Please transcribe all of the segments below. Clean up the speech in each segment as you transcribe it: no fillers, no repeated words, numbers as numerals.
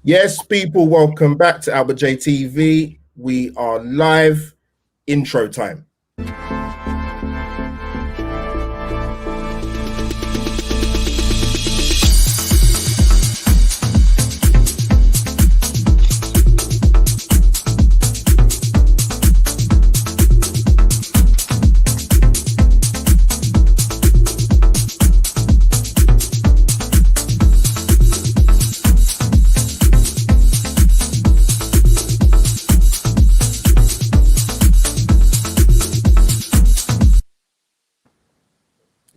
Yes, people, welcome back to Albert J TV. We are live. Intro time.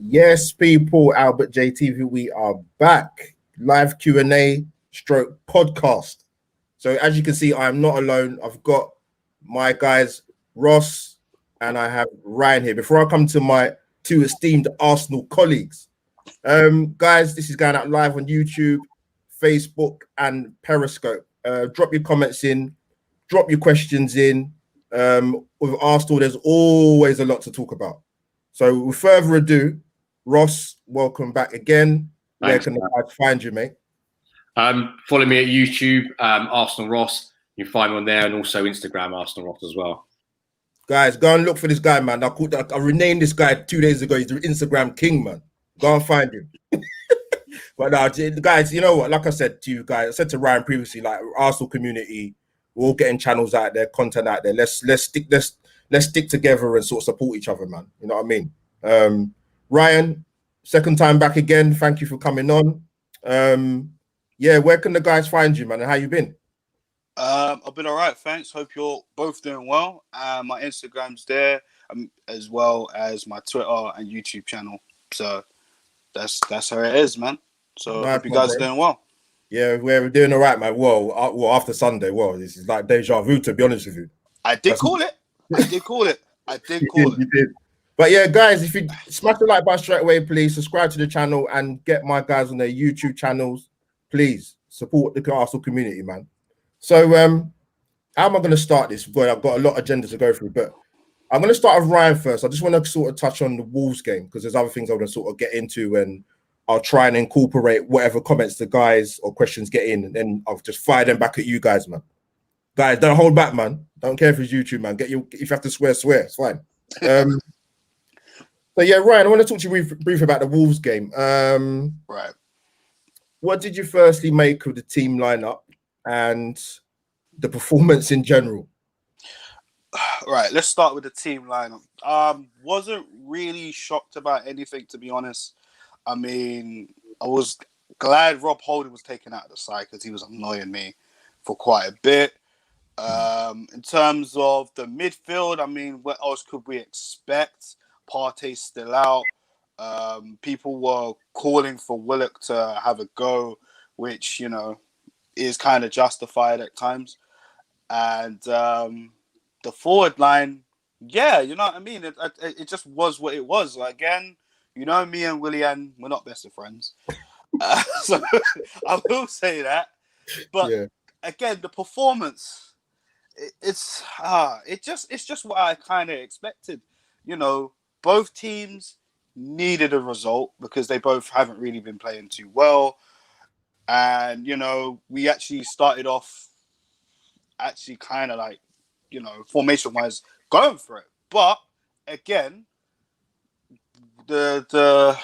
Yes, people, Albert J TV, we are back. Live Q&A stroke podcast. So as you can see, I am not alone. I've got my guys, Ross, and I have Ryan here. Before I come to my two esteemed Arsenal colleagues, guys, this is going out live on YouTube, Facebook, and Periscope. Drop your comments in, drop your questions in. With Arsenal, there's always a lot to talk about. So with further ado, Ross, welcome back again. Thanks, Where can I find you, mate? Follow me at YouTube, Arsenal Ross. You can find me on there, and also Instagram, Arsenal Ross as well. Guys, go and look for this guy, man. I renamed this guy 2 days ago. He's the Instagram king, man. Go and find him. But now, guys, you know what? Like I said to you guys, I said to Ryan previously, like Arsenal community, we're all getting channels out there, content out there. Let's stick together and sort of support each other, man. You know what I mean? Ryan, second time back again. Thank you for coming on. Yeah, where can the guys find you, man? And how you been? I've been all right, thanks. Hope you're both doing well. My Instagram's there, as well as my Twitter and YouTube channel. So that's how it is, man. So Nice, hope you guys are doing well. Yeah, we're doing all right, man. Well, after Sunday, this is like deja vu, to be honest with you. I did call it. You did. But yeah, guys, if you smash the like button straight away, please subscribe to the channel and get my guys on their YouTube channels. Please support the Arsenal community, man. So, how am I going to start this? Boy, I've got a lot of agenda to go through, but I'm going to start with Ryan first. I just want to sort of touch on the Wolves game because there's other things I want to sort of get into, and I'll try and incorporate whatever comments the guys or questions get in, and then I'll just fire them back at you guys, man. Guys, don't hold back, man. Don't care if it's YouTube, man. If you have to swear. It's fine. So yeah, Ryan, I want to talk to you briefly about the Wolves game. Right. What did you firstly make of the team lineup and the performance in general? Right, let's start with the team lineup. Wasn't really shocked about anything, to be honest. I mean, I was glad Rob Holding was taken out of the side because he was annoying me for quite a bit. In terms of the midfield, I mean, what else could we expect? Partey's still out. People were calling for Willock to have a go, which, you know, is kind of justified at times. And the forward line, yeah, you know what I mean? It just was what it was. Again, you know, me and Willian, we're not best of friends. So I will say that. But yeah. Again, the performance, it's just what I kind of expected. You know, both teams needed a result because they both haven't really been playing too well. And, you know, we actually started off kind of like, you know, formation-wise going for it. But, again, the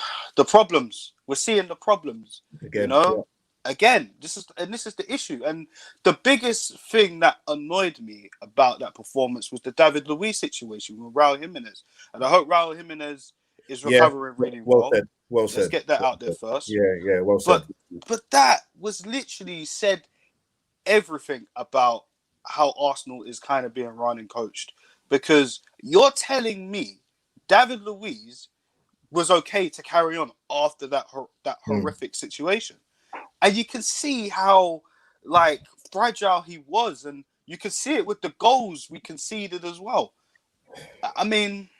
problems. We're seeing the problems, again, you know? Yeah. Again, this is the issue. And the biggest thing that annoyed me about that performance was the David Luiz situation with Raul Jimenez. And I hope Raul Jimenez is recovering really well. Well said. Let's get that out there first. Yeah, well said. But that was literally said everything about how Arsenal is kind of being run and coached. Because you're telling me David Luiz was okay to carry on after that horrific situation. And you can see how, like, fragile he was. And you can see it with the goals we conceded as well. I mean,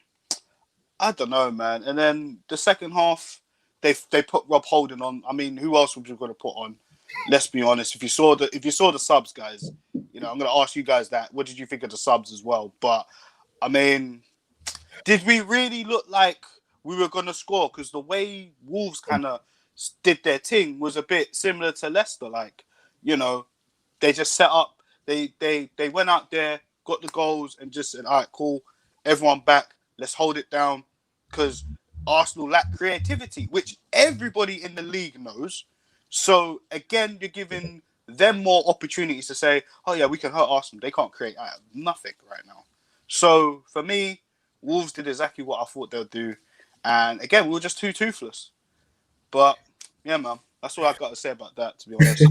I don't know, man. And then the second half, they put Rob Holding on. I mean, who else would you going to put on? Let's be honest. If you saw the subs, guys, you know, I'm going to ask you guys that. What did you think of the subs as well? But, I mean, did we really look like we were going to score? Because the way Wolves kind of did their thing was a bit similar to Leicester. Like, you know, they just set up. They went out there, got the goals, and just said, "All right, cool, everyone back. Let's hold it down," because Arsenal lack creativity, which everybody in the league knows. So again, you're giving them more opportunities to say, "Oh yeah, we can hurt Arsenal. They can't create out of nothing right now." So for me, Wolves did exactly what I thought they'll do, and again, we were just too toothless. But yeah, man, that's all I've got to say about that. To be honest.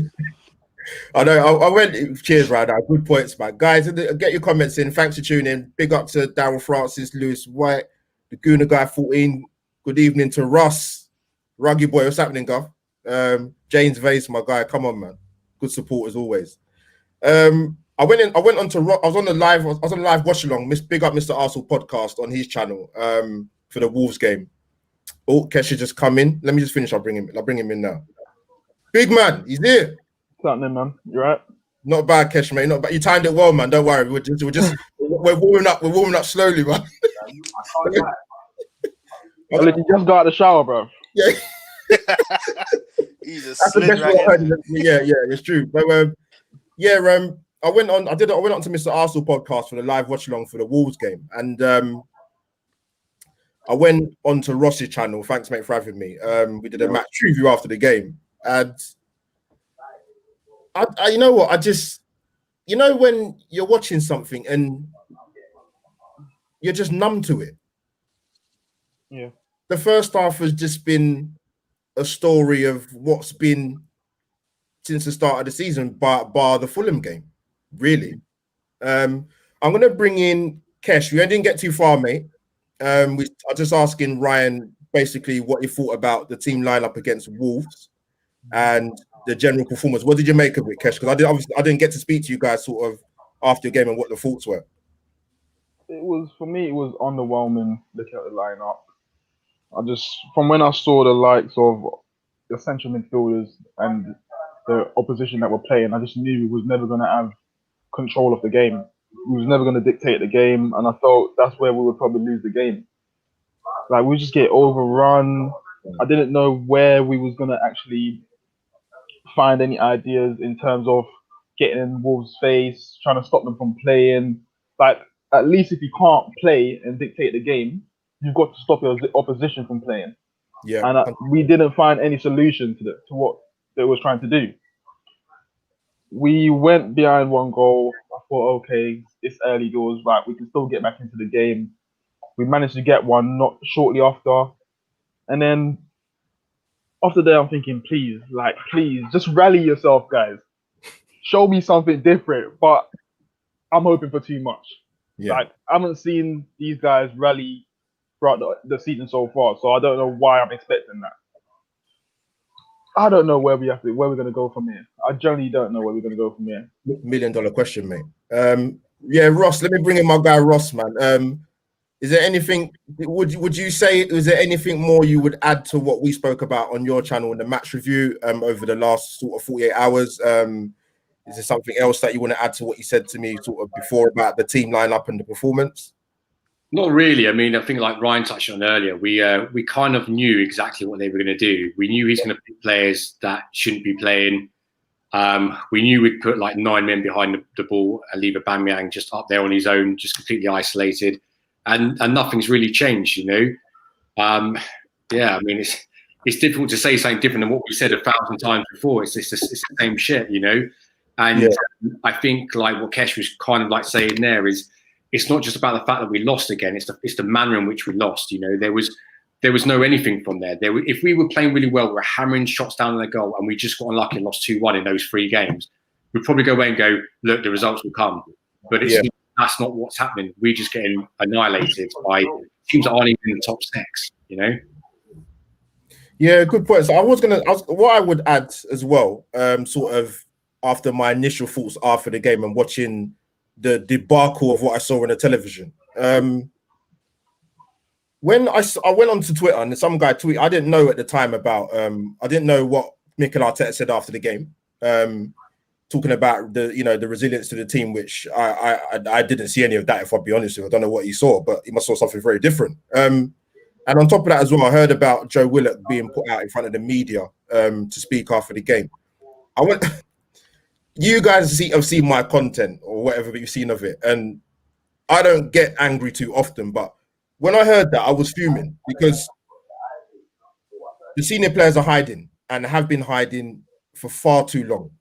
I know. I went. Cheers, Ryder. Good points, man. Guys, get your comments in. Thanks for tuning in. Big up to Darryl Francis, Lewis White, the Gooner Guy 14. Good evening to Russ, Ruggy Boy. What's happening, Gov? James Vase, my guy. Come on, man. Good support as always. I went on to. I was on the live watch along. Big up Mr. Arsenal podcast on his channel. For the Wolves game. Oh, Kesha just come in. Let me just finish. I'll bring him in now. Big man, he's here. What's happening, man? You right? Not bad, Kesh, mate. Not bad. You timed it well, man. Don't worry. We're warming up. We're warming up slowly, man. You just got out of the shower, bro. Yeah. He's That's the best I heard. Yeah, it's true. But I went on to Mr. Arsenal podcast for the live watch along for the Wolves game, and I went on to Ross's channel. Thanks, mate, for having me. We did a match review after the game, and I you know what? When you're watching something and you're just numb to it. Yeah. The first half has just been a story of what's been since the start of the season, bar the Fulham game, really. I'm going to bring in Kesh. We didn't get too far, mate. I was just asking Ryan basically what he thought about the team lineup against Wolves and the general performance. What did you make of it, Kesh? Because I didn't get to speak to you guys sort of after the game and what the thoughts were. It was underwhelming looking at the lineup. From when I saw the likes of the central midfielders and the opposition that were playing, I just knew we was never going to have control of the game. We was never going to dictate the game, and I felt that's where we would probably lose the game. Like, we just get overrun. I didn't know where we was going to actually find any ideas in terms of getting in Wolves' face, trying to stop them from playing. Like, at least if you can't play and dictate the game, you've got to stop your opposition from playing. Yeah, and we didn't find any solution to what they was trying to do. We went behind one goal. I thought, okay, it's early doors, right? We can still get back into the game. We managed to get one not shortly after, and then after that, I'm thinking, please, just rally yourself, guys. Show me something different. But I'm hoping for too much. Yeah. Like, I haven't seen these guys rally throughout the season so far, so I don't know why I'm expecting that. I don't know where we're going to go from here. I generally don't know where we're going to go from here. $1 million question, mate. Ross, let me bring in my guy Ross, man. Is there anything? Would you say? Is there anything more you would add to what we spoke about on your channel in the match review over the last sort of 48 hours? Is there something else that you want to add to what you said to me sort of before about the team lineup and the performance? Not really. I mean, I think like Ryan touched on earlier, we kind of knew exactly what they were going to do. We knew he's going to pick players that shouldn't be playing. We knew we'd put like 9 men behind the ball and leave Aubameyang just up there on his own, just completely isolated. And nothing's really changed, you know. I mean, it's difficult to say something different than what we said 1,000 times before. It's the same shit, you know. And I think like what Kesh was kind of like saying there is, it's not just about the fact that we lost again. It's the manner in which we lost. You know, there was no anything from there. If we were playing really well, we were hammering shots down on their goal, and we just got unlucky and lost 2-1 in those 3 games. We'd probably go away and go, look, the results will come. But that's not what's happening. We're just getting annihilated by teams that aren't even in the top 6. You know. Yeah, good point. So what I would add as well, sort of after my initial thoughts after the game and watching the debacle of what I saw on the television. When I went onto Twitter and some guy tweeted, I didn't know at the time about, I didn't know what Mikel Arteta said after the game, talking about the resilience to the team, which I didn't see any of that, if I'll be honest with you. I don't know what he saw, but he must have saw something very different. And on top of that as well, I heard about Joe Willock being put out in front of the media to speak after the game. you guys have seen my content or whatever you've seen of it, and I don't get angry too often, but when I heard that, I was fuming because the senior players are hiding and have been hiding for far too long.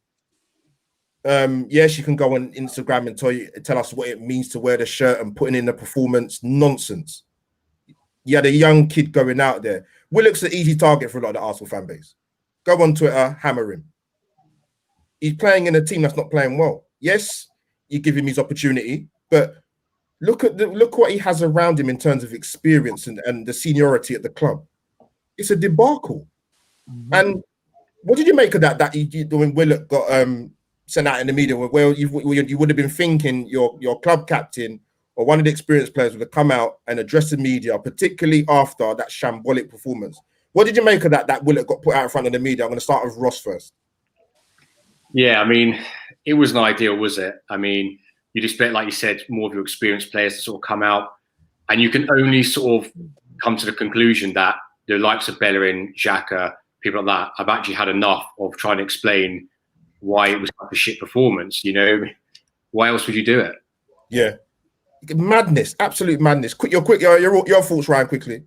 Yes, you can go on Instagram and tell us what it means to wear the shirt and putting in the performance. Nonsense. You had a young kid going out there. Willock's an easy target for a lot of the Arsenal fan base. Go on Twitter, hammer him. He's playing in a team that's not playing well. Yes, you give him his opportunity, but look what he has around him in terms of experience and the seniority at the club. It's a debacle. Mm-hmm. And what did you make of that? That when Willock got sent out in the media, where you would have been thinking your club captain or one of the experienced players would have come out and addressed the media, particularly after that shambolic performance. What did you make of that? That Willock got put out in front of the media. I'm going to start with Ross first. Yeah, I mean, it wasn't ideal, was it? I mean, you'd expect, like you said, more of your experienced players to sort of come out, and you can only sort of come to the conclusion that the likes of Bellerin, Xhaka, people like that, have actually had enough of trying to explain why it was like a shit performance. You know, why else would you do it? Yeah, madness, absolute madness. Your thoughts, Ryan, quickly.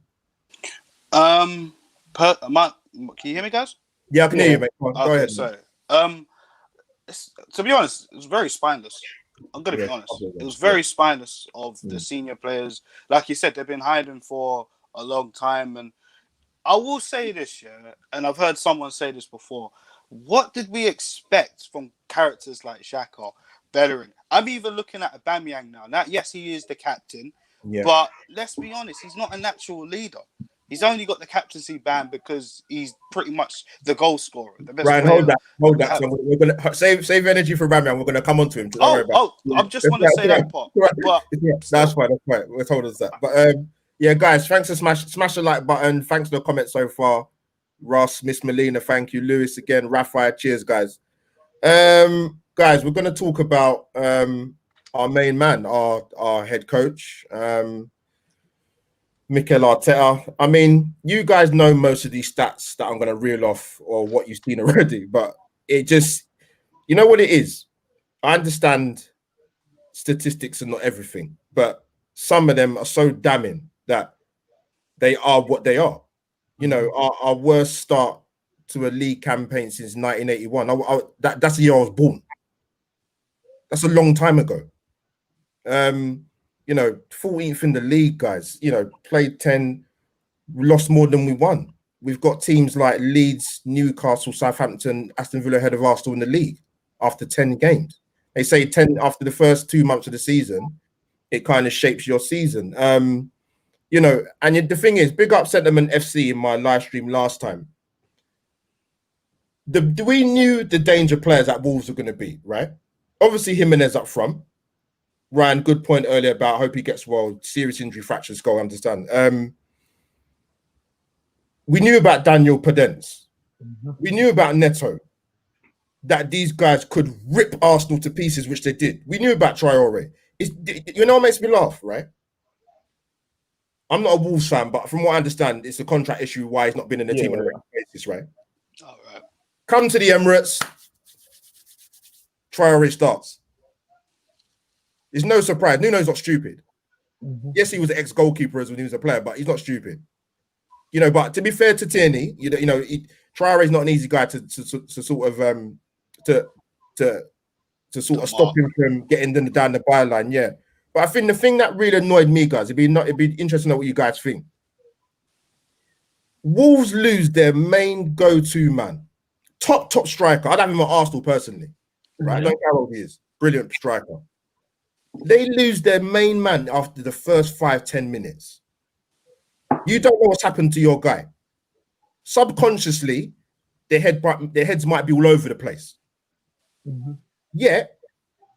Can you hear me, guys? Yeah, I can hear you, mate. Go ahead. Sorry. To be honest, it was very spineless. I'm going to be honest. It was very spineless of the senior players. Like you said, they've been hiding for a long time. And I will say this, and I've heard someone say this before. What did we expect from characters like Xhaka, Bellerin? I'm even looking at Aubameyang now. Now, yes, he is the captain. Yeah. But let's be honest, he's not a natural leader. He's only got the captaincy band because he's pretty much the goal scorer. The best Ryan, hold that. So we're gonna save energy for Aubameyang. We're gonna come on to him. I just want to say that part. But that's fine. We're told us that. But yeah, guys, thanks for smash the like button. Thanks for the comments so far. Ross, Miss Melina, thank you. Lewis again. Raphael, cheers, guys. Guys, we're gonna talk about our main man, our head coach. Mikel Arteta. I mean, you guys know most of these stats that I'm going to reel off or what you've seen already, but it just, you know what it is? I understand statistics are not everything, but some of them are so damning that they are what they are. You know, our worst start to a league campaign since 1981. That's the year I was born. That's a long time ago. You know, 14th in the league, guys. You know, played 10, lost more than we won. We've got teams like Leeds, Newcastle, Southampton, Aston Villa ahead of Arsenal in the league after 10 games. They say 10 after the first 2 months of the season, it kind of shapes your season. You know, and the thing is, big up Sentiment FC in my live stream last time. We knew the danger players that Wolves were going to be, right? Obviously, Jimenez up front. Ryan, good point earlier about hope he gets well. Serious injury, fractures, go understand. We knew about Daniel Podence. Mm-hmm. We knew about Neto. That these guys could rip Arsenal to pieces, which they did. We knew about Traore. You know what makes me laugh, right? I'm not a Wolves fan, but from what I understand, it's a contract issue why he's not been in the team on a regular basis, right? All right. Come to the Emirates, Traore starts. It's no surprise. Nuno's not stupid. Mm-hmm. Yes, he was an ex-goalkeeper when he was a player, but he's not stupid. You know, but to be fair to Tierney, Traore is not an easy guy to sort of stop him from getting down the byline. Yeah, but I think the thing that really annoyed me, guys, it'd be interesting to know what you guys think. Wolves lose their main go-to man, top striker. I'd have him at Arsenal personally. Right, I don't care how old he is. Brilliant striker. They lose their main man after the first 5-10 minutes. You don't know what's happened to your guy. Subconsciously, their heads might be all over the place. Mm-hmm. Yet,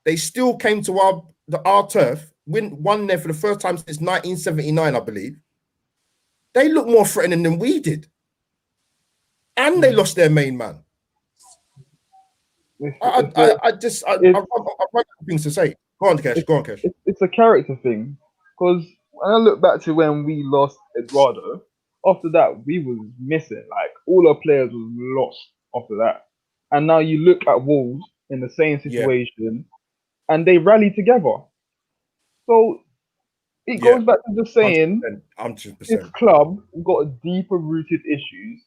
they still came to our turf, won there for the first time since 1979, I believe. They look more threatening than we did. And they lost their main man. I've run things to say. Go on, Kesh. It's a character thing. Because when I look back to when we lost Eduardo, after that, we was missing. Like, all our players was lost after that. And now you look at Wolves, in the same situation, and they rally together. So it Yeah. goes back to the saying, 100%. this club got deeper rooted issues,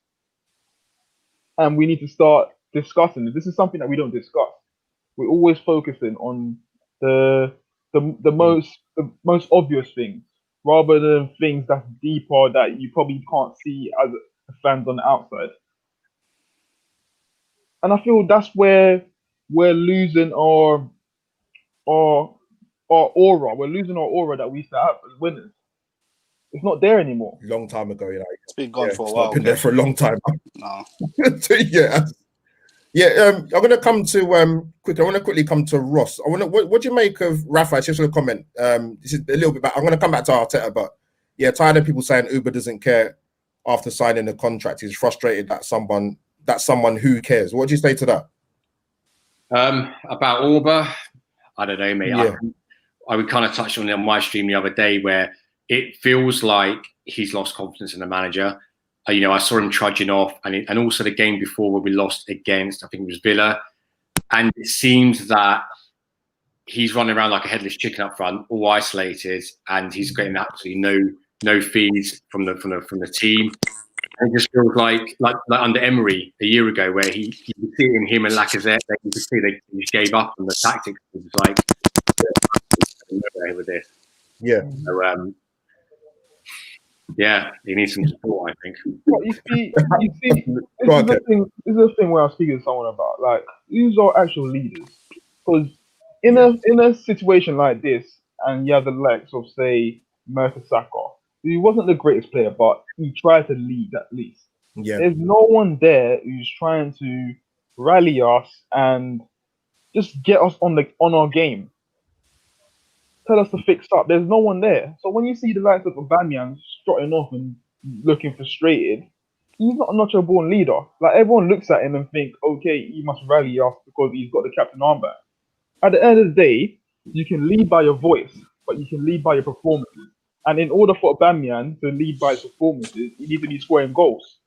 and we need to start discussing it. This is something that we don't discuss. We're always focusing on the most obvious things rather than things that's deeper that you probably can't see as fans on the outside. And I feel that's where we're losing our aura. We're losing our aura that we used to have as winners. It's not there anymore. Long time ago, It's been gone for a it's while. not been there for a long time. No. I'm gonna come to quickly. I want to quickly come to Ross. What do you make of Rafa? Just a comment. This is a little bit back. I'm gonna come back to Arteta, but yeah, tired of people saying Uber doesn't care after signing the contract. He's frustrated that someone who cares. What do you say to that? About Auba, I don't know, mate. Yeah. I would kind of touch on it on my stream the other day where it feels like he's lost confidence in the manager. I saw him trudging off, and also the game before where we lost against, I think it was Villa, and it seems that he's running around like a headless chicken up front, all isolated, and he's getting absolutely no feeds from the team. And it just feels like under Emery a year ago, where you could see in him and Lacazette, you could see they just gave up on the tactics. It was like with this. Yeah. So, yeah, he needs some support, I think. But you see, this is the thing where I'm speaking to someone about. Like, who's our actual leaders? Because in a situation like this, and you have the likes of, say, Mertesacker, he wasn't the greatest player, but he tried to lead at least. Yeah. There's no one there who's trying to rally us and just get us on our game. Tell us to fix up. There's no one there. So when you see the likes of Aubameyang strutting off and looking frustrated, he's not a natural born leader. Like, everyone looks at him and think, okay, he must rally us because he's got the captain armband. At the end of the day, you can lead by your voice, but you can lead by your performances. And in order for Aubameyang to lead by his performances, he needs to be scoring goals,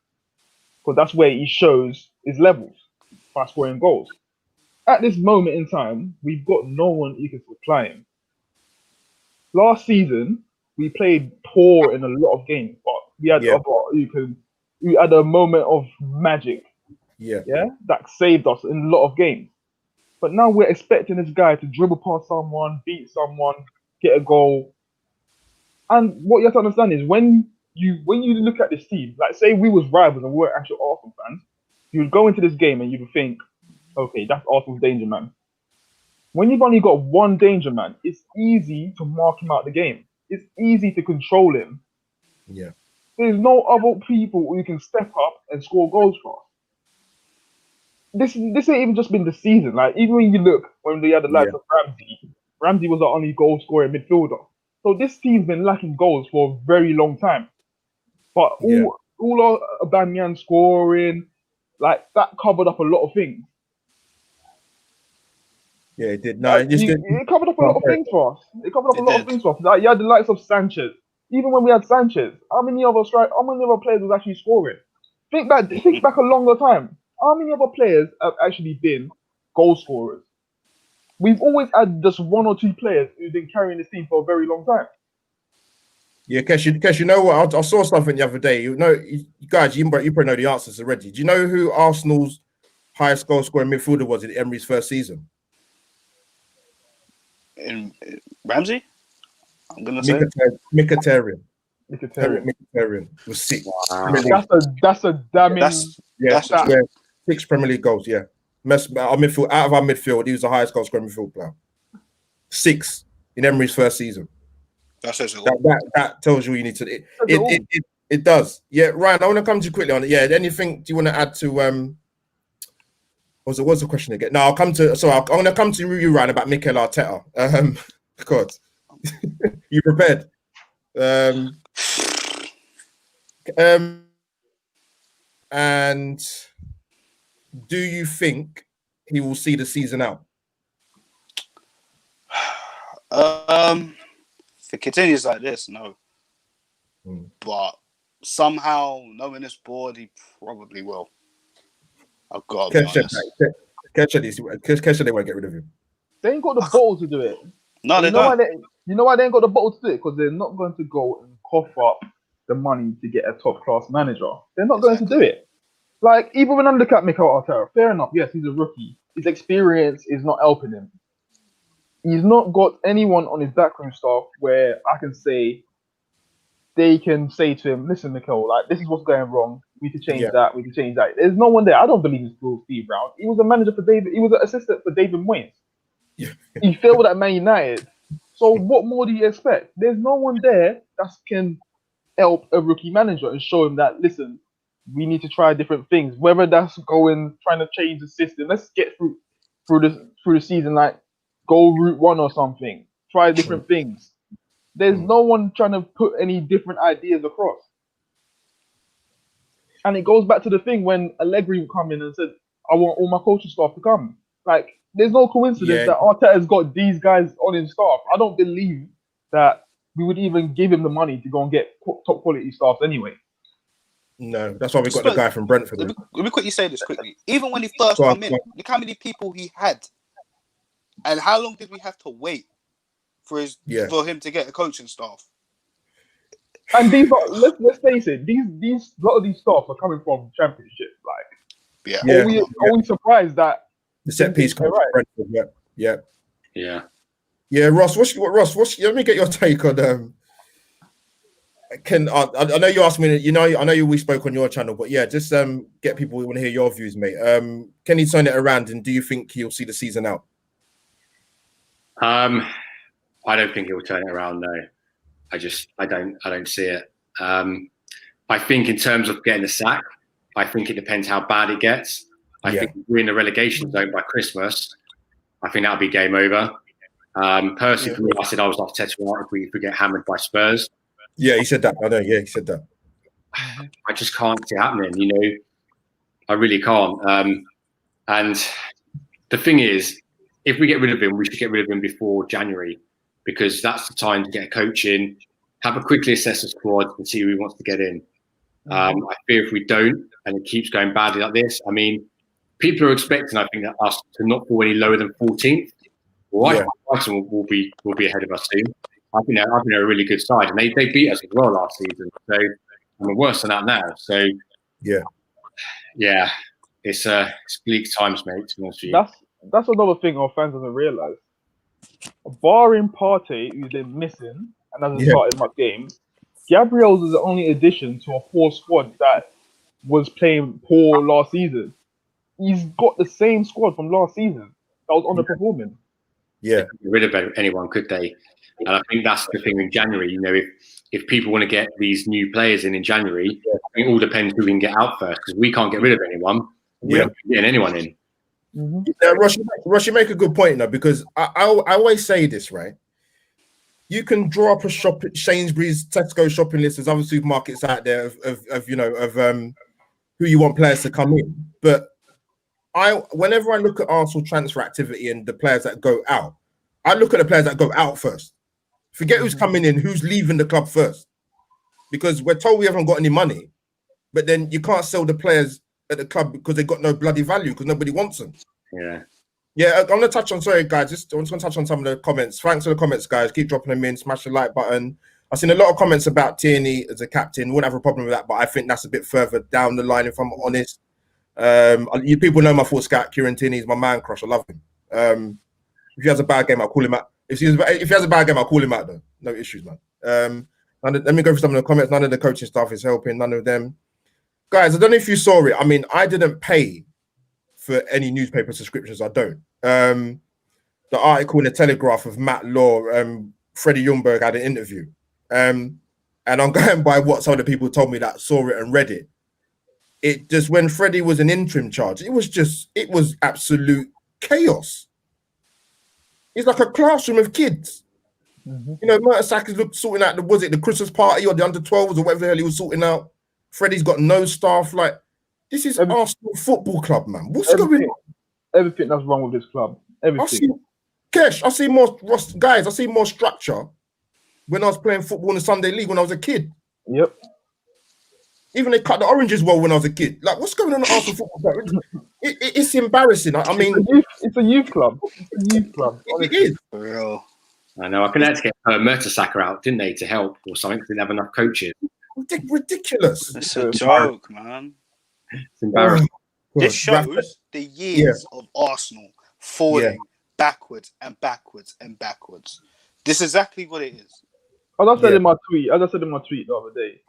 because that's where he shows his levels, by scoring goals. At this moment in time, we've got no one who can supply him. Last season, we played poor in a lot of games, but we had we had a moment of magic. Yeah, that saved us in a lot of games. But now we're expecting this guy to dribble past someone, beat someone, get a goal. And what you have to understand is when you look at this team, like, say we was rivals and we weren't actual Arsenal fans, you would go into this game and you would think, okay, that's Arsenal's danger man. When you've only got one danger man, it's easy to mark him out the game. It's easy to control him. Yeah. There's no other people who can step up and score goals for us. This ain't even just been the season. Like, even when you look, when they had the likes of Ramsey was our only goal scoring midfielder. So this team's been lacking goals for a very long time. But all our Aubameyang scoring, like, that covered up a lot of things. Yeah, it did. No, it covered up a lot of things for us. It covered up a lot of things for us. Like, you had the likes of Sanchez. Even when we had Sanchez, how many other players was actually scoring? Think back a longer time. How many other players have actually been goal scorers? We've always had just one or two players who've been carrying this team for a very long time. Yeah, Kesh, you know what? I saw something the other day. You guys, you probably know the answers already. Do you know who Arsenal's highest goal scoring midfielder was in Emery's first season? In Ramsey? I'm going to say Mkhitaryan. Mkhitaryan was 6. Wow. That's a damning. That's 6 Premier League goals. Yeah, our midfield, out of our midfield, he was the highest goal scoring midfield player. 6 in Emery's first season. That tells you need to. It does. Yeah, Ryan, I want to come to you quickly on it. Yeah, anything do you want to add to? What's the question again? No, I'm going to come to you, Ryan, about Mikel Arteta. God, you prepared? And do you think he will see the season out? If it continues like this, no. But somehow, knowing this board, he probably will. I've got to be honest. Kesha, they won't get rid of him. They ain't got the bottle to do it. No, And they you know why don't. you know why they ain't got the bottle to do it? Because they're not going to go and cough up the money to get a top class manager. They're not going to do it. Like, even when I look at Mikel Arteta, fair enough, yes, he's a rookie. His experience is not helping him. He's not got anyone on his backroom staff where I can say they can say to him, listen, Mikel, like, this is what's going wrong. We can change that. We can change that. There's no one there. I don't believe it's still Steve Brown. He was a manager for David. He was an assistant for David Moyes. Yeah. He failed at Man United. So what more do you expect? There's no one there that can help a rookie manager and show him that, listen, we need to try different things. Whether that's trying to change the system. Let's get through the season, like go route one or something. Try different things. There's no one trying to put any different ideas across. And it goes back to the thing when Allegri come in and said, I want all my coaching staff to come. Like, there's no coincidence that Arteta's got these guys on his staff. I don't believe that we would even give him the money to go and get top quality staff anyway. No, that's why we got the guy from Brentford. Let me quickly say this quickly. Even when he first come in, look how many people he had. And how long did we have to wait for him to get a coaching staff? And these are, let's face it, these lot of these staff are coming from Championship. Like, are we surprised that the set piece comes from Brentford? Yeah. Ross, let me get your take on I know you asked me, I know we spoke on your channel, but yeah, just get people who want to hear your views, mate. Can he turn it around, and do you think he'll see the season out? I don't think he'll turn it around. No, I don't see it. I think in terms of getting the sack, I think it depends how bad it gets. I think if we're in the relegation zone by Christmas, I think that'll be game over. Personally, for me, I said I was Arteta if we get hammered by Spurs. Yeah, he said that. I know. Yeah, he said that. I just can't see it happening. I really can't. And the thing is, if we get rid of him, we should get rid of him before January, because that's the time to get a coach in, have a quickly assess the squad and see who he wants to get in. I fear if we don't, and it keeps going badly like this, I mean, people are expecting, I think, that us to not fall any lower than 14th. Well, I think Brighton will be ahead of us soon. I think they're a really good side, and they beat us as well last season. So, we're worse than that now. So, it's bleak times, mate. To be honest with you. That's another thing our fans doesn't realise. Barring Partey, who's been missing and hasn't started much games, Gabriel's is the only addition to a poor squad that was playing poor last season. He's got the same squad from last season that was underperforming. Yeah, get rid of anyone, could they? And I think that's the thing in January. If people want to get these new players in January, I think it all depends who we can get out first, because we can't get rid of anyone. We don't get anyone in. Yeah, Ross, you make a good point, though, because I always say this, right? You can draw up a Sainsbury's, Tesco shopping list. There's other supermarkets out there of who you want players to come in. But whenever I look at Arsenal transfer activity and the players that go out, I look at the players that go out first. Forget who's coming in, who's leaving the club first. Because we're told we haven't got any money, but then you can't sell the players at the club because they've got no bloody value because nobody wants them. Yeah, I'm going to touch on, sorry guys, I'm just going to touch on some of the comments. Thanks for the comments, guys. Keep dropping them in, smash the like button. I've seen a lot of comments about Tierney as a captain. Wouldn't have a problem with that, but I think that's a bit further down the line, if I'm honest. You people know my full scout. Kieran Tierney is my man crush. I love him. If he has a bad game, I'll call him out. If he has a bad game, I'll call him out, though. No issues, man. Let me go through some of the comments. None of the coaching staff is helping. None of them. Guys, I don't know if you saw it. I mean, I didn't pay for any newspaper subscriptions. I don't. The article in the Telegraph of Matt Law, Freddie Ljungberg had an interview. And I'm going by what some of the people told me that saw it and read it. It just, when Freddie was an interim charge, it was absolute chaos. It's like a classroom of kids. Mertesacker sorting out the Christmas party or the under-12s or whatever the hell he was sorting out. Freddie's got no staff. Like, this is Arsenal Football Club, man. What's going on? Everything that's wrong with this club. Everything. I see more structure when I was playing football in the Sunday League when I was a kid. Yep. Even they cut the oranges well when I was a kid. Like, what's going on at Arsenal Football Club? It's embarrassing. I mean, it's a youth club. It's a youth club. it is. For real. I know. I think they had to get Mertesacker out, didn't they, to help or something? Because they didn't have enough coaches. Ridiculous. It's a joke, man. It's embarrassing. This shows the years of Arsenal falling backwards and backwards and backwards. This is exactly what it is. As I said in my tweet the other day,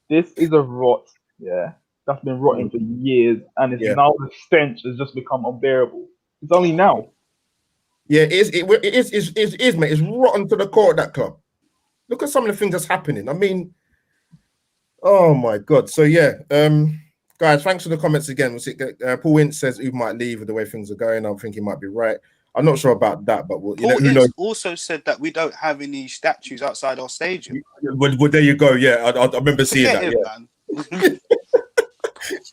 this is a rot, that's been rotting for years, and it's now the stench has just become unbearable. It's only now. Yeah, it is, mate. It's rotten to the core of that club. Look at some of the things that's happening. I mean, oh my God. So guys, thanks for the comments again. Paul Ince says Uber might leave with the way things are going. I think he might be right. I'm not sure about that, but Paul Ince also said that we don't have any statues outside our stadium. Well, there you go. Yeah, I remember seeing that. Man.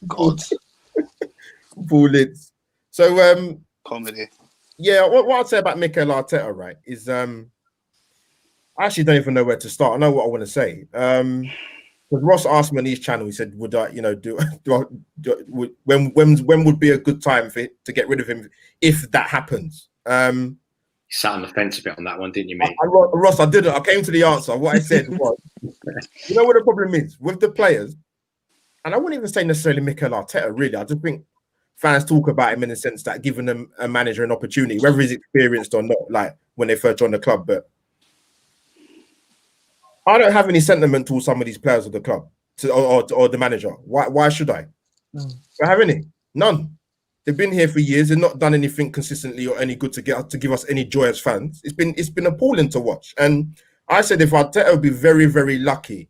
God. Paul Ince. So comedy. Yeah, what I'd say about Mikel Arteta, right, is I actually don't even know where to start. I know what I want to say. Because Ross asked me on his channel, he said, "Would I, when would be a good time for it to get rid of him if that happens?" You sat on the fence a bit on that one, didn't you, mate? Ross, I didn't. I came to the answer. What I said was, you know what the problem is with the players, and I wouldn't even say necessarily Mikel Arteta. Really, I just think fans talk about him in the sense that giving them a manager an opportunity, whether he's experienced or not, like when they first joined the club, but. I don't have any sentiment towards some of these players of the club or the manager. Why should I? Do I have any? None. They've been here for years. They've not done anything consistently or any good to give us any joy as fans. It's been appalling to watch. And I said if Arteta would be very, very lucky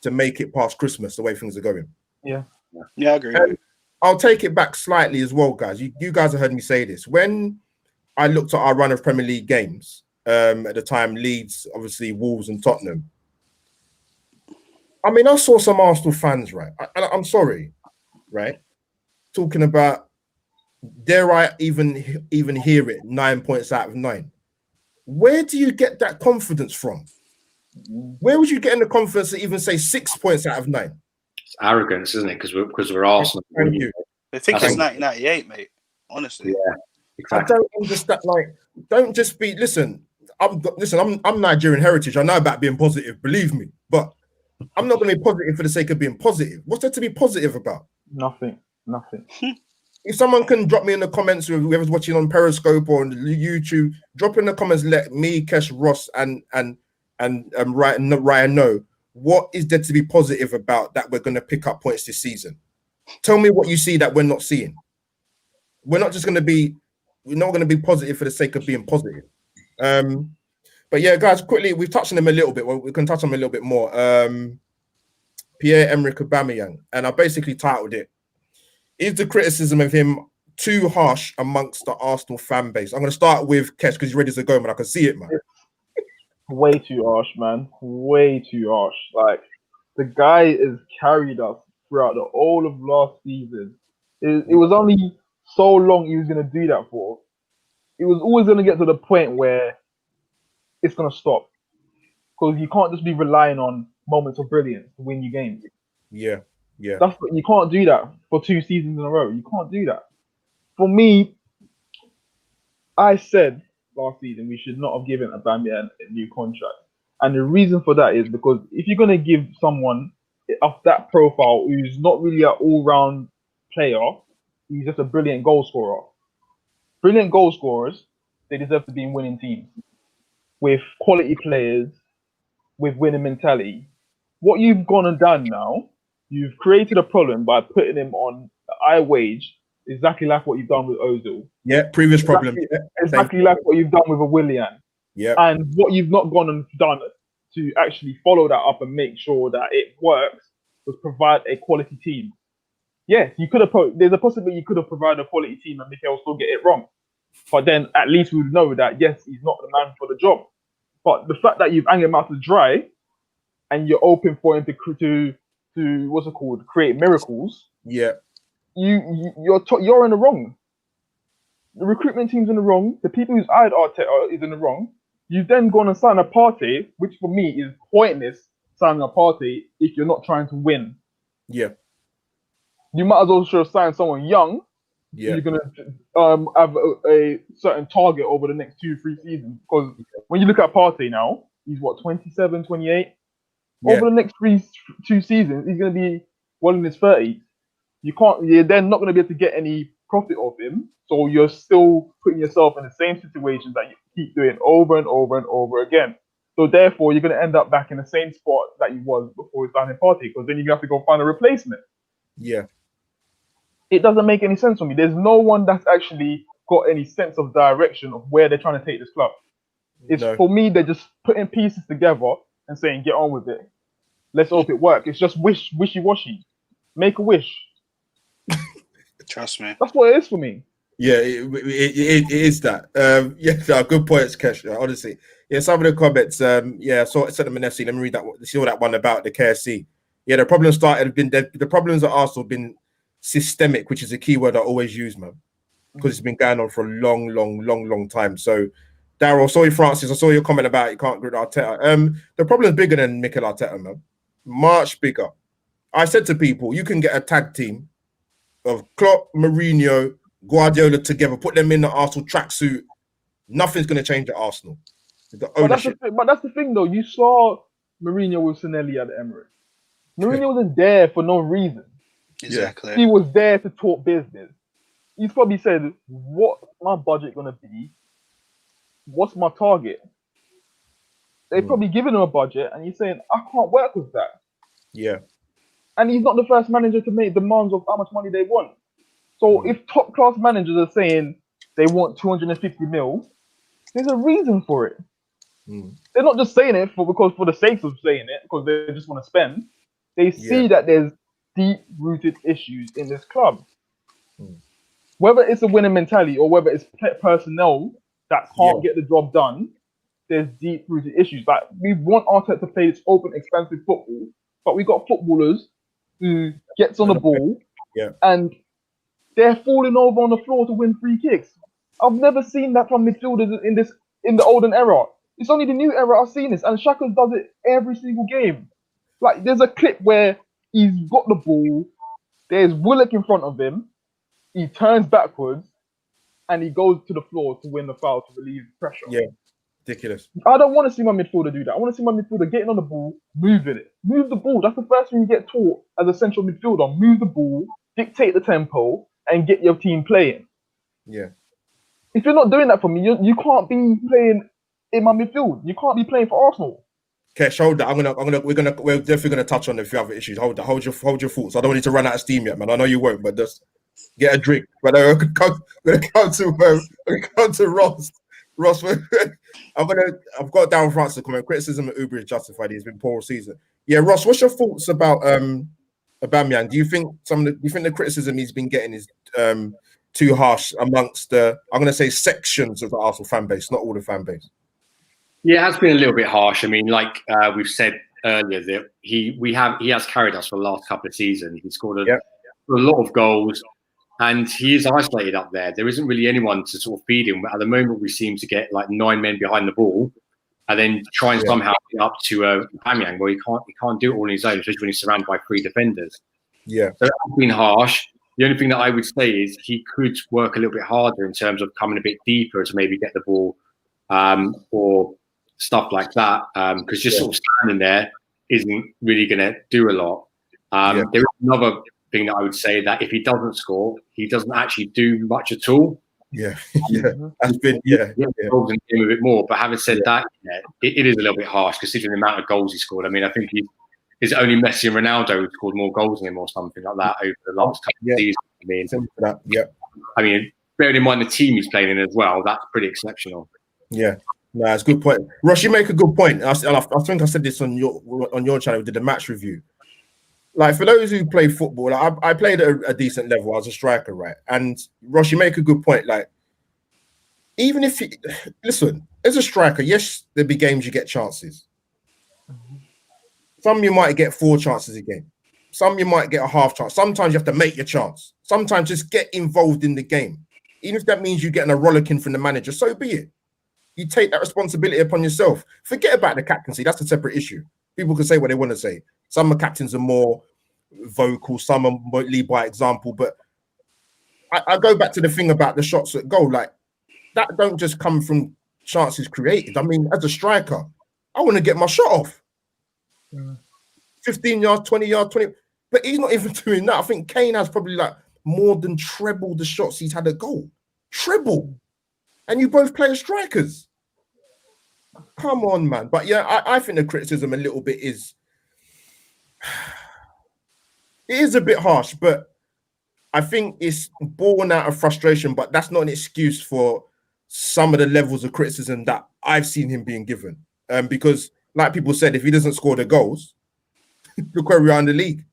to make it past Christmas the way things are going. Yeah, I agree. I'll take it back slightly as well, guys. You guys have heard me say this. When I looked at our run of Premier League games, at the time, Leeds, obviously Wolves and Tottenham. I mean, I saw some Arsenal fans, right? I'm sorry, right? Talking about, dare I even hear it, 9 points out of 9. Where do you get that confidence from? Where would you get in the confidence to even say 6 points out of 9? It's arrogance, isn't it? Because we're Arsenal. Thank you. I think it's 1998, mate. Honestly. Yeah, exactly. I don't understand. Like, don't just be. Listen, I'm Nigerian heritage. I know about being positive. Believe me, but I'm not going to be positive for the sake of being positive. What's there to be positive about? Nothing. If someone can drop me in the comments, whoever's watching on Periscope or on YouTube, drop in the comments. Let me, Kesh, Ross, and Ryan know what is there to be positive about that we're going to pick up points this season. Tell me what you see that we're not seeing. We're not going to be positive for the sake of being positive. But yeah, guys, quickly, we've touched on him a little bit. Well, we can touch on him a little bit more. Pierre-Emerick Aubameyang, and I basically titled it, "Is the criticism of him too harsh amongst the Arsenal fan base?" I'm going to start with Kesh because he's ready to go, man. I can see it, man. Way too harsh, man. Way too harsh. Like, the guy has carried us throughout the whole of last season. It was only so long he was going to do that for. It was always going to get to the point where it's going to stop. Because you can't just be relying on moments of brilliance to win your games. Yeah. You can't do that for 2 seasons in a row. You can't do that. For me, I said last season we should not have given Aubameyang a new contract. And the reason for that is because if you're going to give someone of that profile who's not really an all-round player, he's just a brilliant goal scorer. Brilliant goal scorers, they deserve to be in winning teams with quality players, with winning mentality. What you've gone and done now, you've created a problem by putting him on a high wage, exactly like what you've done with Ozil. Yeah, previous problem. Exactly like what you've done with a Willian. Yeah. And what you've not gone and done to actually follow that up and make sure that it works was provide a quality team. Yes, you could have there's a possibility you could have provided a quality team and Mikel still get it wrong. But then at least we would know that, yes, he's not the man for the job. But the fact that you've hung him out to dry and you're open for him to what's it called, create miracles. Yeah. You're in the wrong. The recruitment team's in the wrong. The people who's hired Arteta is in the wrong. You've then gone and signed a party, which for me is pointless signing a party if you're not trying to win. Yeah. You might as well should have signed someone young. Yeah. You're gonna have a certain target over the next 2-3 seasons. Because when you look at Partey now, he's what 27, 28. Yeah. Over the next 2 seasons, he's gonna be well in his 30s. You're then not gonna be able to get any profit off him. So you're still putting yourself in the same situation that you keep doing over and over and over again. So therefore, you're gonna end up back in the same spot that you was before you signed Partey. Because then you're gonna have to go find a replacement. Yeah. It doesn't make any sense for me. There's no one that's actually got any sense of direction of where they're trying to take this club. It's For me, they're just putting pieces together and saying, get on with it. Let's hope it works. It's just wishy-washy. Make a wish. Trust me. That's what it is for me. Yeah, it is that. Yeah, good points, Kesh. Honestly, yeah. Some of the comments. Yeah, I saw Sentiment FC. Let me read that. See all that one about the KSC. Yeah, the problem the problems at Arsenal have been systemic, which is a key word I always use, man, because it's been going on for a long time. So, Daryl, sorry, Francis, I saw your comment about you can't get Arteta. The problem is bigger than Mikel Arteta, man. Much bigger. I said to people, you can get a tag team of Klopp, Mourinho, Guardiola together, put them in the Arsenal tracksuit. Nothing's going to change at Arsenal. The ownership. But that's the thing, though. You saw Mourinho with Sinelli at the Emirates. Mourinho wasn't there for no reason. Exactly. He was there to talk business. He's probably said, what's my budget going to be? What's my target? They've probably given him a budget and he's saying, I can't work with that. Yeah. And he's not the first manager to make demands of how much money they want. So if top class managers are saying they want 250 mil, there's a reason for it. They're not just saying it for the sake of saying it, because they just want to spend. They see that there's deep-rooted issues in this club. Whether it's a winning mentality or whether it's personnel that can't get the job done, there's deep-rooted issues. Like, we want Arteta to play this open, expansive football, but we got footballers who gets on the ball and they're falling over on the floor to win free kicks. I've never seen that from midfielders in the olden era. It's only the new era I've seen this, and Shaka does it every single game. Like, there's a clip where he's got the ball, there's Willock in front of him, he turns backwards, and he goes to the floor to win the foul to relieve pressure. Yeah, ridiculous. I don't want to see my midfielder do that. I want to see my midfielder getting on the ball, moving it. Move the ball. That's the first thing you get taught as a central midfielder. Move the ball, dictate the tempo, and get your team playing. Yeah. If you're not doing that for me, you can't be playing in my midfield. You can't be playing for Arsenal. Okay, hold that. We're definitely gonna touch on a few other issues. Hold that. Hold your thoughts. I don't want you to run out of steam yet, man. I know you won't, but just get a drink. But we're gonna come to Ross. Ross, I've got down France to comment. Criticism of Uber is justified. He's been poor all season. Yeah, Ross, what's your thoughts about Aubameyang? Do you think the criticism he's been getting is too harsh amongst I'm going to say sections of the Arsenal fan base, not all the fan base? Yeah, it has been a little bit harsh. I mean, like we've said earlier, that he has carried us for the last couple of seasons. He scored a lot of goals, and he is isolated up there. There isn't really anyone to sort of feed him. At the moment, we seem to get like 9 men behind the ball, and then try and somehow get up to Aubameyang, where he can't do it all on his own, especially when he's surrounded by 3 defenders. Yeah, so it's been harsh. The only thing that I would say is he could work a little bit harder in terms of coming a bit deeper to maybe get the ball or stuff like that. Because just sort of standing there isn't really going to do a lot. There is another thing that I would say, that if he doesn't score, he doesn't actually do much at all. That's been involved in him a bit more. But having said that, it is a little bit harsh considering the amount of goals he scored. I mean, I think it's only Messi and Ronaldo who scored more goals than him or something like that over the last couple of seasons. I mean, bearing in mind the team he's playing in as well, that's pretty exceptional. Yeah, no, it's a good point. Ross, you make a good point. I think I said this on your channel. We did a match review. Like, for those who play football, like, I played at a decent level. I was a striker, right? And Ross, you make a good point. Like, even if listen, as a striker, yes, there'll be games you get chances. Some you might get 4 chances a game. Some you might get a half chance. Sometimes you have to make your chance. Sometimes just get involved in the game. Even if that means you're getting a rollicking from the manager, so be it. You take that responsibility upon yourself. Forget about the captaincy. That's a separate issue. People can say what they want to say. Some captains are more vocal, some are lead by example. But I go back to the thing about the shots at goal. Like, that don't just come from chances created. I mean, as a striker, I want to get my shot off. 15 yards, 20 yards, 20. But he's not even doing that. I think Kane has probably like more than treble the shots he's had at goal. Treble. And you both play as strikers. Come on, man. But yeah, I think the criticism a little bit is it is a bit harsh, but I think it's born out of frustration, but that's not an excuse for some of the levels of criticism that I've seen him being given. Because like people said, if he doesn't score the goals, look where we are in the league.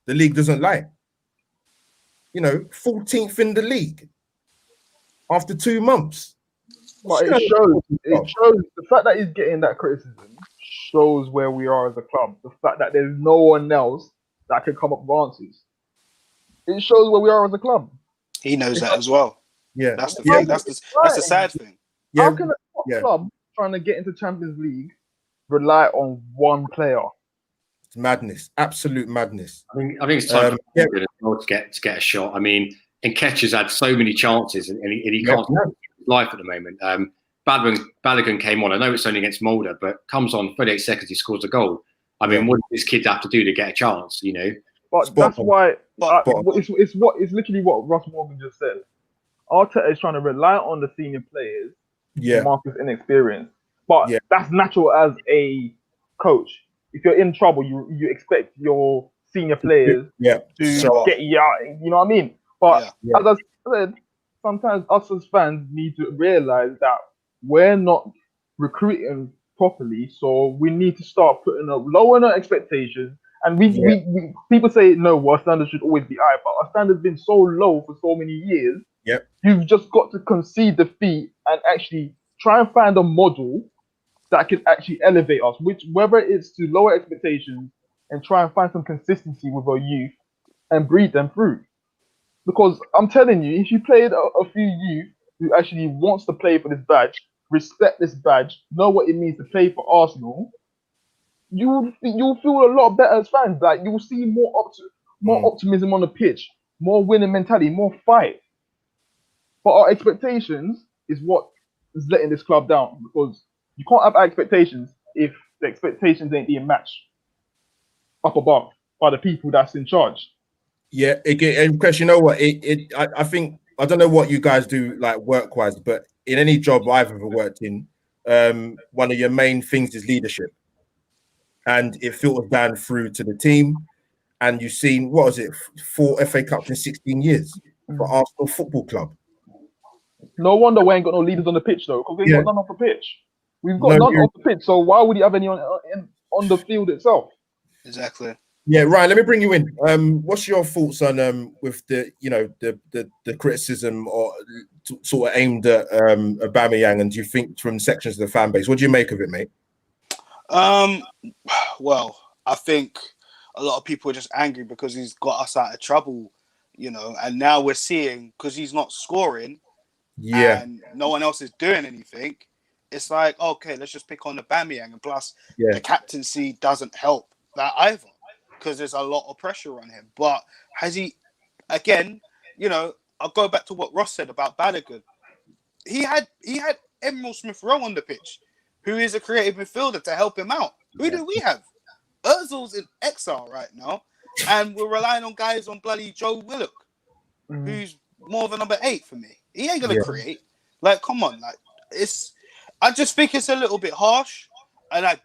The league doesn't lie. 14th in the league after 2 months. But it shows the fact that he's getting that criticism shows where we are as a club. The fact that there's no one else that can come up with answers. It shows where we are as a club. He knows that as well. Yeah, that's the thing. That's the sad thing. Yeah. How can a top club trying to get into Champions League rely on one player? It's madness, absolute madness. I think it's time to get a shot. I mean, Nketiah's had so many chances, and he can't live his life at the moment. Balogun came on. I know it's only against Mulder, but comes on 38 seconds, he scores a goal. I mean, what does this kid have to do to get a chance? But that's why it's literally what Ross Morgan just said. Arteta is trying to rely on the senior players to mark his inexperience. But that's natural as a coach. If you're in trouble, you expect your senior players to get you out. You know what I mean? But as I said, sometimes us as fans need to realize that we're not recruiting properly, so we need to start lowering our expectations. And we people say no, our standards should always be high, but our standards been so low for so many years. Yep. You've just got to concede defeat and actually try and find a model that can actually elevate us, whether it's to lower expectations and try and find some consistency with our youth and breed them through. Because I'm telling you, if you played a few youth who actually wants to play for this badge, respect this badge, know what it means to play for Arsenal, you'll feel a lot better as fans. Like, you will see more optimism on the pitch, more winning mentality, more fight. But our expectations is what is letting this club down, because you can't have expectations if the expectations ain't being matched up above by the people that's in charge. Yeah, and Chris, you know what? I think, I don't know what you guys do like work-wise, but in any job I've ever worked in, one of your main things is leadership. And it filters down through to the team. And you've seen, 4 FA Cups in 16 years for Arsenal Football Club. No wonder we ain't got no leaders on the pitch, though, because we ain't got none off the pitch. We've got none off the pitch, so why would he have any on the field itself? Exactly. Yeah, Ryan, let me bring you in. What's your thoughts on with the criticism or sort of aimed at Aubameyang, and do you think from sections of the fan base, what do you make of it, mate? Well, I think a lot of people are just angry because he's got us out of trouble, and now we're seeing, because he's not scoring and no one else is doing anything, it's like, okay, let's just pick on Aubameyang, and plus the captaincy doesn't help that either, because there's a lot of pressure on him. But has he, again, I'll go back to what Ross said about Balogun. He had Emerald Smith-Rowe on the pitch, who is a creative midfielder, to help him out. Who do we have? Ozil's in exile right now, and we're relying on guys on bloody Joe Willock, who's more than number 8 for me. He ain't gonna create. Like, come on, like, I just think it's a little bit harsh, and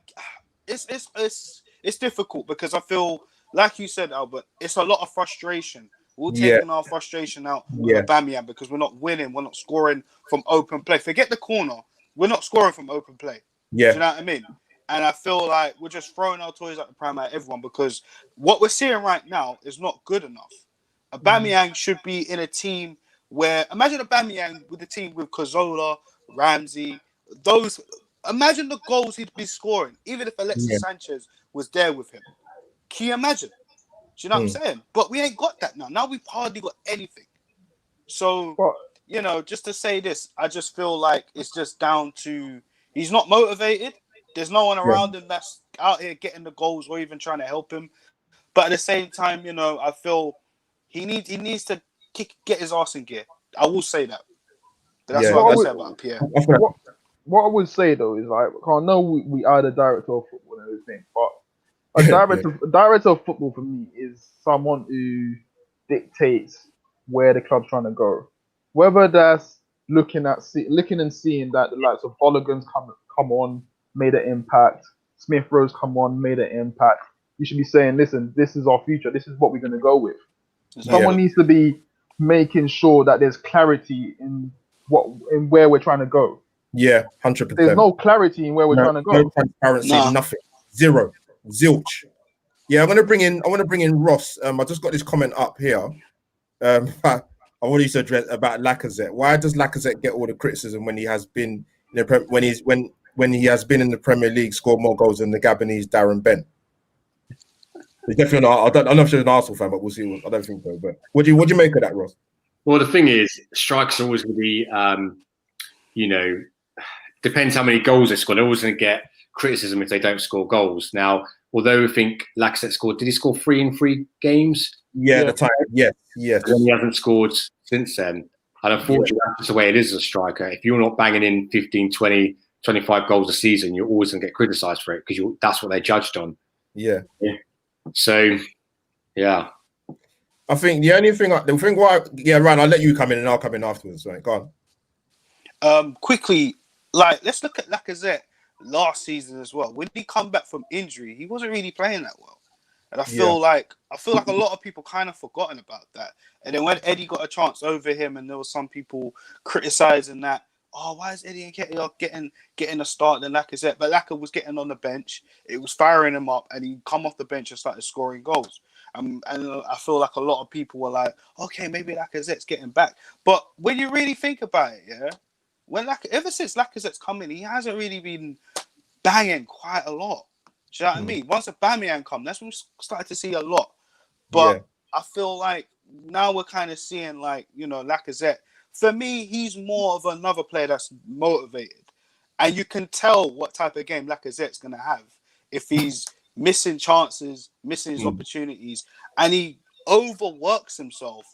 it's difficult, because I feel, like you said, Albert, it's a lot of frustration. We're taking our frustration out with Aubameyang because we're not winning, we're not scoring from open play. Forget the corner, we're not scoring from open play. Yeah. Do you know what I mean? And I feel like we're just throwing our toys at the pram at everyone, because what we're seeing right now is not good enough. Aubameyang should be in a team where, imagine Aubameyang with a team with Cazorla, Ramsey, those. Imagine the goals he'd be scoring, even if Alexis Sanchez was there with him. Can you imagine? Do you know what I'm saying? But we ain't got that now. Now we've hardly got anything. So, just to say this, I just feel like it's just down to, he's not motivated. There's no one around him that's out here getting the goals or even trying to help him. But at the same time, you know, I feel he needs to get his arse in gear. I will say that. But that's what I would say about Pierre. What I would say though is like, I know we are the director of football and everything, but a director of football for me is someone who dictates where the club's trying to go. Whether that's looking and seeing that the likes of Bolligans come on, made an impact, Smith Rose come on, made an impact. You should be saying, listen, this is our future. This is what we're going to go with. Someone needs to be making sure that there's clarity in where we're trying to go. Yeah, 100%. There's no clarity in where we're trying to go. No transparency, nothing. Zero. Zilch. Yeah, I want to bring in Ross. I just got this comment up here. I want you to address about Lacazette. Why does Lacazette get all the criticism when he has been when he has been in the Premier League, scored more goals than the Gabonese Darren Bent? He's definitely not. I don't know if she's an Arsenal fan, but we'll see. I don't think so. But what do you make of that, Ross? Well, the thing is, strikers are always going to be, depends how many goals they score. They're always going to get criticism if they don't score goals. Now, although I think Lacazette scored, did he score 3 in 3 games? Yeah, the time. Yes. And he hasn't scored since then. And unfortunately, that's the way it is as a striker. If you're not banging in 15, 20, 25 goals a season, you're always going to get criticised for it because that's what they're judged on. Yeah. So, yeah. I think Ryan, I'll let you come in and I'll come in afterwards. Right, go on. Quickly, let's look at Lacazette last season as well. When he come back from injury, he wasn't really playing that well. And I feel like a lot of people kind of forgotten about that. And then when Eddie got a chance over him, and there was some people criticizing that, why is Eddie getting a start than Lacazette? But Lacazette was getting on the bench. It was firing him up, and he come off the bench and started scoring goals. And I feel like a lot of people were like, okay, maybe Lacazette's getting back. But when you really think about it, ever since Lacazette's come in, he hasn't really been banging quite a lot. Do you know what I mean? Once Aubameyang come, that's when we started to see a lot. But I feel like now we're kind of seeing Lacazette. For me, he's more of another player that's motivated. And you can tell what type of game Lacazette's going to have if he's missing chances, missing his opportunities, and he overworks himself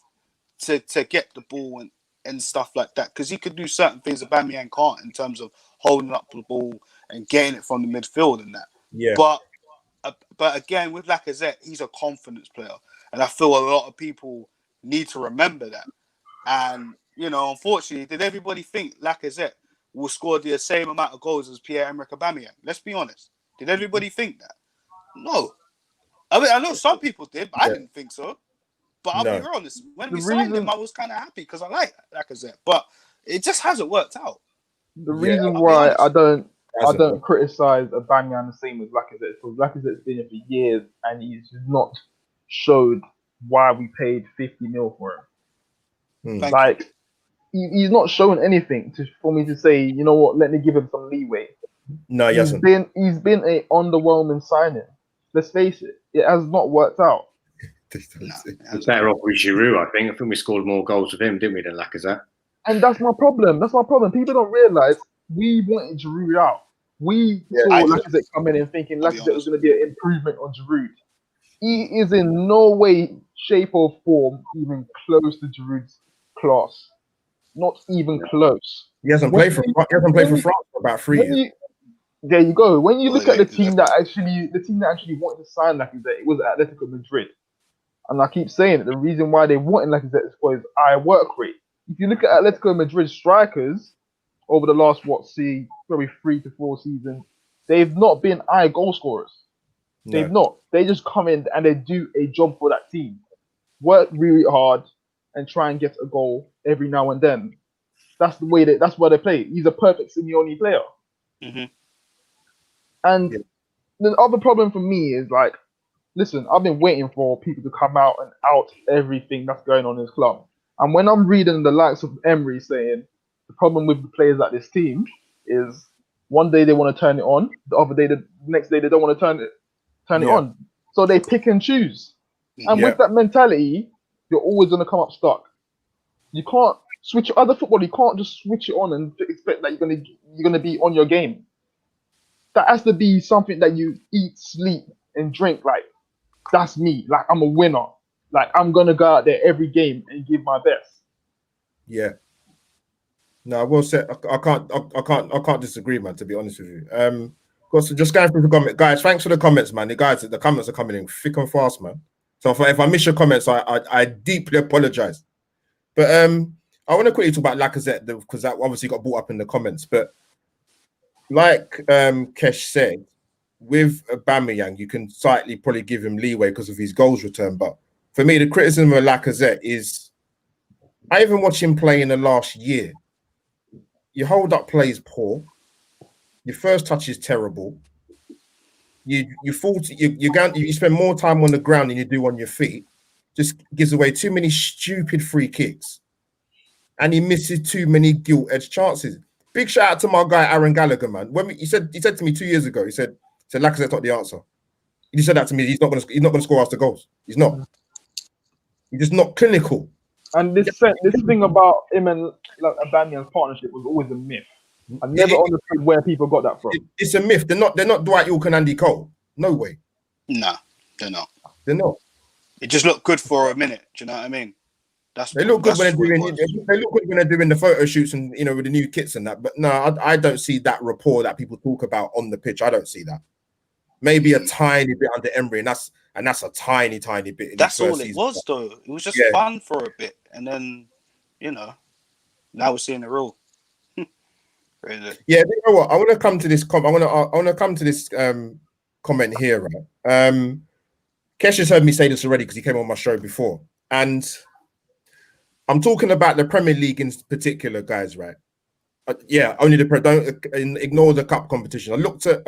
to get the ball and stuff like that. Because he could do certain things Aubameyang can't in terms of holding up the ball and getting it from the midfield and that. Yeah. But again, with Lacazette, he's a confidence player. And I feel a lot of people need to remember that. And, unfortunately, did everybody think Lacazette will score the same amount of goals as Pierre-Emerick Aubameyang? Let's be honest. Did everybody think that? No. I mean, I know some people did, but I didn't think so. But I'll be honest. When we signed him, I was kind of happy because I like Lacazette. But it just hasn't worked out. The reason why I don't criticize Aubameyang the same as Lacazette because Lacazette's been here for years and he's not showed why we paid 50 mil for him. He's not showing anything for me to say, you know what, let me give him some leeway. No, he hasn't. He's been an underwhelming signing. Let's face it, it has not worked out. It's better off with Giroud, I think. I think we scored more goals with him, didn't we, than Lacazette? And that's my problem. People don't realise we wanted Giroud out. We saw Lacazette come in and thinking Lacazette was going to be an improvement on Giroud. He is in no way, shape or form even close to Giroud's class. Not even close. He hasn't played for France for about 3 years. There you go. When you look at the team that actually wanted to sign Lacazette, it was Atletico Madrid. And I keep saying it, the reason why they wanted Lacazette is for his high work rate. If you look at Atletico Madrid strikers over the last, probably 3 to 4 seasons, they've not been high goal scorers. No. They've not. They just come in and they do a job for that team. Work really hard and try and get a goal every now and then. That's why they play. He's a perfect Simeone player. Mm-hmm. And the other problem for me is listen, I've been waiting for people to come out and out everything that's going on in this club. And when I'm reading the likes of Emery saying the problem with the players at this team is one day they want to turn it on, the next day they don't want to turn it on. So they pick and choose. And with that mentality, you're always going to come up stuck. You can't switch other football. You can't just switch it on and expect that you're gonna be on your game. That has to be something that you eat, sleep, and drink. that's me. Like, I'm a winner. Like, I'm gonna go out there every game and give my best. Yeah. No, I will say I can't disagree, man. To be honest with you, because just going through the comment, guys. Thanks for the comments, man. The comments are coming in thick and fast, man. So if I miss your comments, I deeply apologize. But I want to quickly talk about Lacazette because that obviously got brought up in the comments. But like Kesh said, with Aubameyang, you can slightly probably give him leeway because of his goals return. But for me, the criticism of Lacazette is I even watched him play in the last year. Your hold up play is poor. Your first touch is terrible. You spend more time on the ground than you do on your feet. Just gives away too many stupid free kicks, and he misses too many gilt-edged chances. Big shout out to my guy Aaron Gallagher, man. He said to me 2 years ago, he said Lacazette's not the answer. He said that to me. He's not gonna score us the goals. He's not. He's just not clinical. And this thing about him and like Aubameyang's partnership was always a myth. I never understood where people got that from. It's a myth. They're not Dwight Yorke and Andy Cole. No way. No, they're not. They're not. It just looked good for a minute. Do you know what I mean? They look good when they're doing the photo shoots and with the new kits and that. But no, I don't see that rapport that people talk about on the pitch. I don't see that. Maybe a tiny bit under Emery, and that's a tiny bit. That's all it was, though. It was just fun for a bit, and then now we're seeing the real. Crazy. Yeah, you know what? I want to come to this. I want to come to this comment here, right? Kesh has heard me say this already because he came on my show before, and I'm talking about the Premier League in particular, guys. Right? Only don't ignore the cup competition. I looked at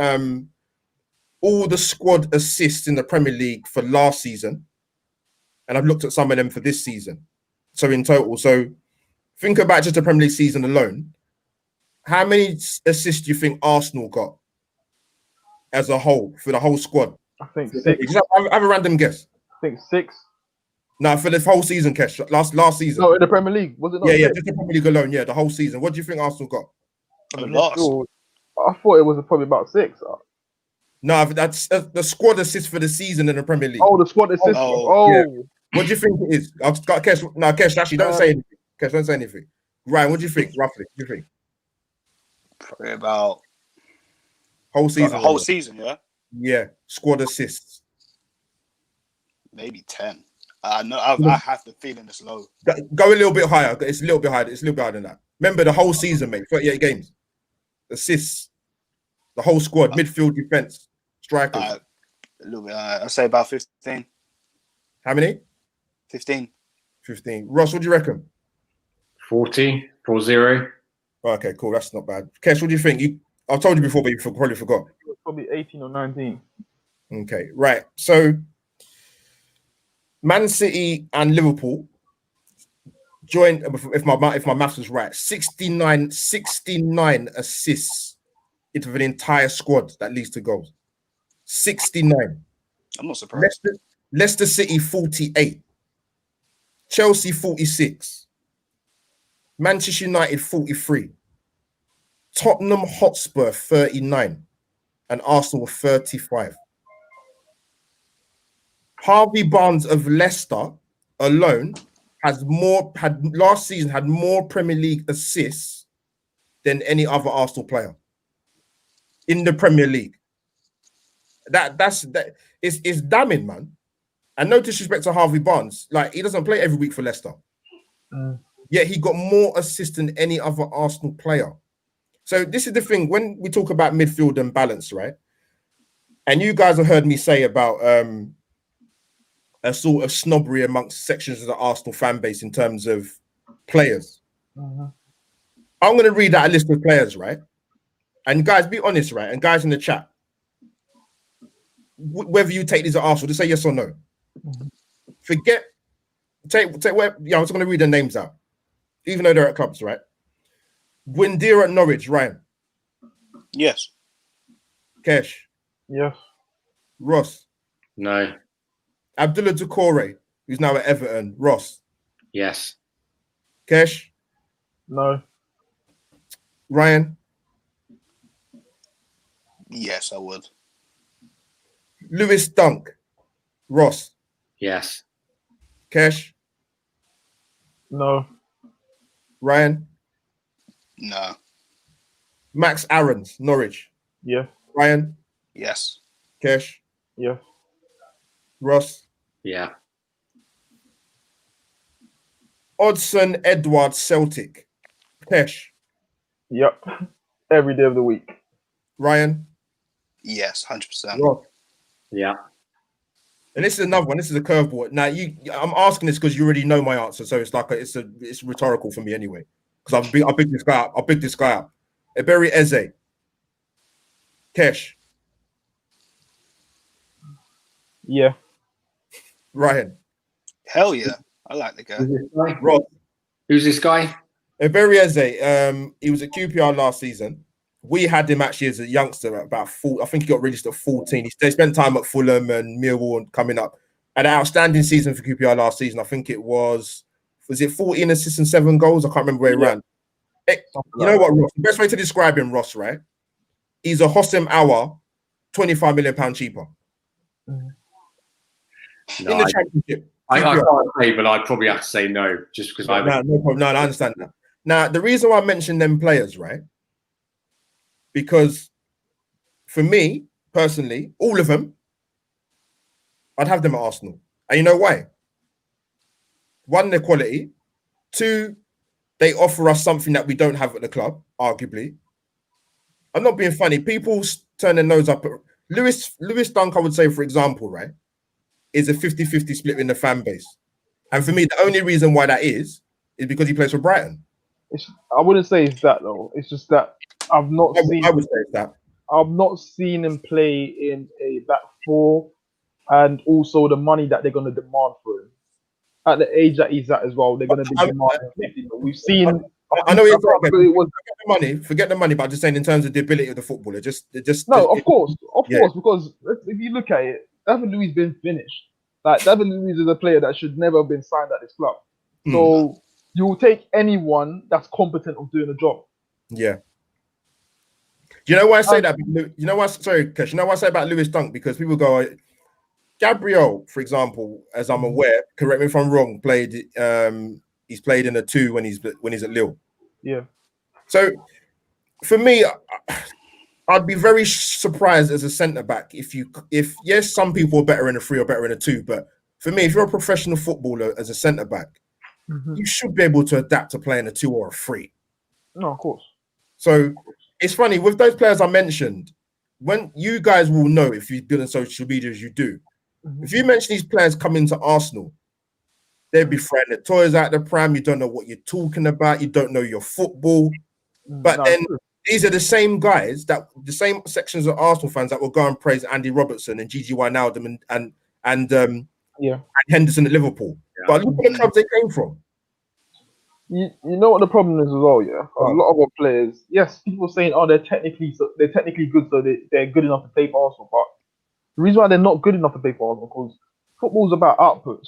all the squad assists in the Premier League for last season, and I've looked at some of them for this season. So in total, think about just the Premier League season alone. How many assists do you think Arsenal got as a whole for the whole squad? I think 6. Have a random guess. I think 6. No, for the whole season, Kesh. Last season. No, in the Premier League, was it not? Yeah, just the Premier League alone. Yeah, the whole season. What do you think Arsenal got? I thought it was probably about 6. No, that's the squad assist for the season in the Premier League. Oh, the squad assist. Yeah. What do you think it is? I've got Kesh. No, Kesh, actually, don't say anything. Kesh, don't say anything. Ryan, what do you think, roughly? What do you think? Probably about whole season. The whole season, yeah? Yeah, squad assists. Maybe 10. I have the feeling it's low. Go a little bit higher. It's a little bit higher. It's a little bit higher than that. Remember the whole season, mate. 38 games. Assists. The whole squad, midfield, defense, strikers. A little bit. I'd say about 15. How many? 15. 15. Ross, what do you reckon? 40. Okay, cool. That's not bad. Kesh, what do you think? I've told you before, but you probably forgot. It was probably 18 or 19. Okay, right. So, Man City and Liverpool joined, if my maths was right, 69 assists into an entire squad that leads to goals. 69. I'm not surprised. Leicester City 48. Chelsea 46. Manchester United 43. Tottenham Hotspur 39. And Arsenal 35. Harvey Barnes of Leicester alone had last season had more Premier League assists than any other Arsenal player in the Premier League. It's damning, man. And no disrespect to Harvey Barnes, like he doesn't play every week for Leicester. Yet he got more assists than any other Arsenal player. So this is the thing when we talk about midfield and balance, right? And you guys have heard me say about a sort of snobbery amongst sections of the Arsenal fan base in terms of players. I'm going to read out a list of players, right? And guys, be honest, right? And guys in the chat, whether you take these at Arsenal, just say yes or no. I'm just going to read their names out, even though they're at clubs, right? Buendia at Norwich, Ryan. Yes. Kesh. Yes. Ross. No. Abdullah Doucouré, who's now at Everton. Ross. Yes. Kesh. No. Ryan. Yes, I would. Lewis Dunk. Ross, Yes. Kesh, No. Ryan, No. Max Aarons, Norwich, Yes. Ryan, Yes. Kesh, Yes. Ross, Yeah. Odson, Edward, Celtic, Kesh, Yep. Every day of the week. Ryan, Yes. 100%. Ross. Yeah. And this is another one. This is a curveball. Now, I'm asking this because you already know my answer, so it's like it's rhetorical for me anyway. Because I'll pick this guy up. I'll pick this guy up. Eberi Eze, Kesh, Yeah. Ryan, Hell yeah. I like the guy. Ross. Who's this guy? Eberi Eze, he was at QPR last season. We had him actually as a youngster at about 4. I think he got released at 14. They spent time at Fulham and Millwall and coming up. An outstanding season for QPR last season. I think it was it 14 assists and 7 goals? I can't remember where he ran. You know what, Ross? The best way to describe him, Ross, right? He's a Hossam Hour, £25 million cheaper. No, In the championship. I can't say, but I'd probably have to say no, just because I. No problem. No, I understand that. Now, the reason why I mentioned them players, right? Because for me, personally, all of them, I'd have them at Arsenal. And you know why? One, their quality. Two, they offer us something that we don't have at the club, arguably. I'm not being funny. People turn their nose up at Lewis Dunk, I would say, for example, right, is a 50-50 split in the fan base. And for me, the only reason why that is because he plays for Brighton. I wouldn't say it's that though. It's just that I've not seen. I would say it's that. I've not seen him play in a back four, and also the money that they're going to demand for him at the age that he's at as well. They're going to be demanding 50. We've seen. I know it's forget the money, but I'm just saying in terms of the ability of the footballer, of course, because if you look at it, David Luiz been finished. Like David Luiz is a player that should never have been signed at this club. So you will take anyone that's competent of doing the job. Yeah. Do you know why I say that? You know why? Sorry, Kesh. You know why I say about Lewis Dunk? Because people go, Gabriel, for example, as I'm aware, correct me if I'm wrong, he's played in a 2 when he's at Lille. Yeah. So for me, I'd be very surprised as a centre back if yes, some people are better in a 3 or better in a 2, but for me, if you're a professional footballer as a centre back, you should be able to adapt to playing a 2 or a 3. No, of course. So it's funny with those players I mentioned. When you guys will know if you've been on social media as you do, if you mention these players coming to Arsenal, they'd be throwing the toys out the pram. You don't know what you're talking about. You don't know your football. But then these are the same guys the same sections of Arsenal fans that will go and praise Andy Robertson and Gigi Wijnaldum and Henderson at Liverpool. Yeah. But look at the clubs they came from. You know what the problem is as well, yeah? A lot of our players, yes, people saying, they're technically good, so they're good enough to play for Arsenal. But the reason why they're not good enough to play for Arsenal because football's about outputs.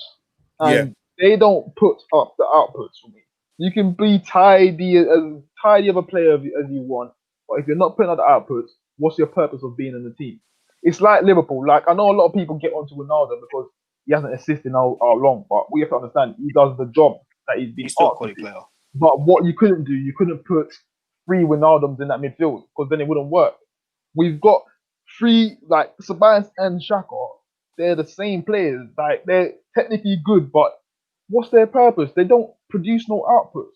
And they don't put up the outputs for me. You can be as tidy of a player as you want, but if you're not putting out the outputs, what's your purpose of being in the team? It's like Liverpool. Like, I know a lot of people get onto Ronaldo because he hasn't assisted in how long, but we have to understand he does the job that he's been still a quality player. But what you couldn't do, you couldn't put 3 Wijnaldums in that midfield because then it wouldn't work. We've got 3, like Sabines and Xhaka, they're the same players. Like, they're technically good, but what's their purpose? They don't produce no outputs.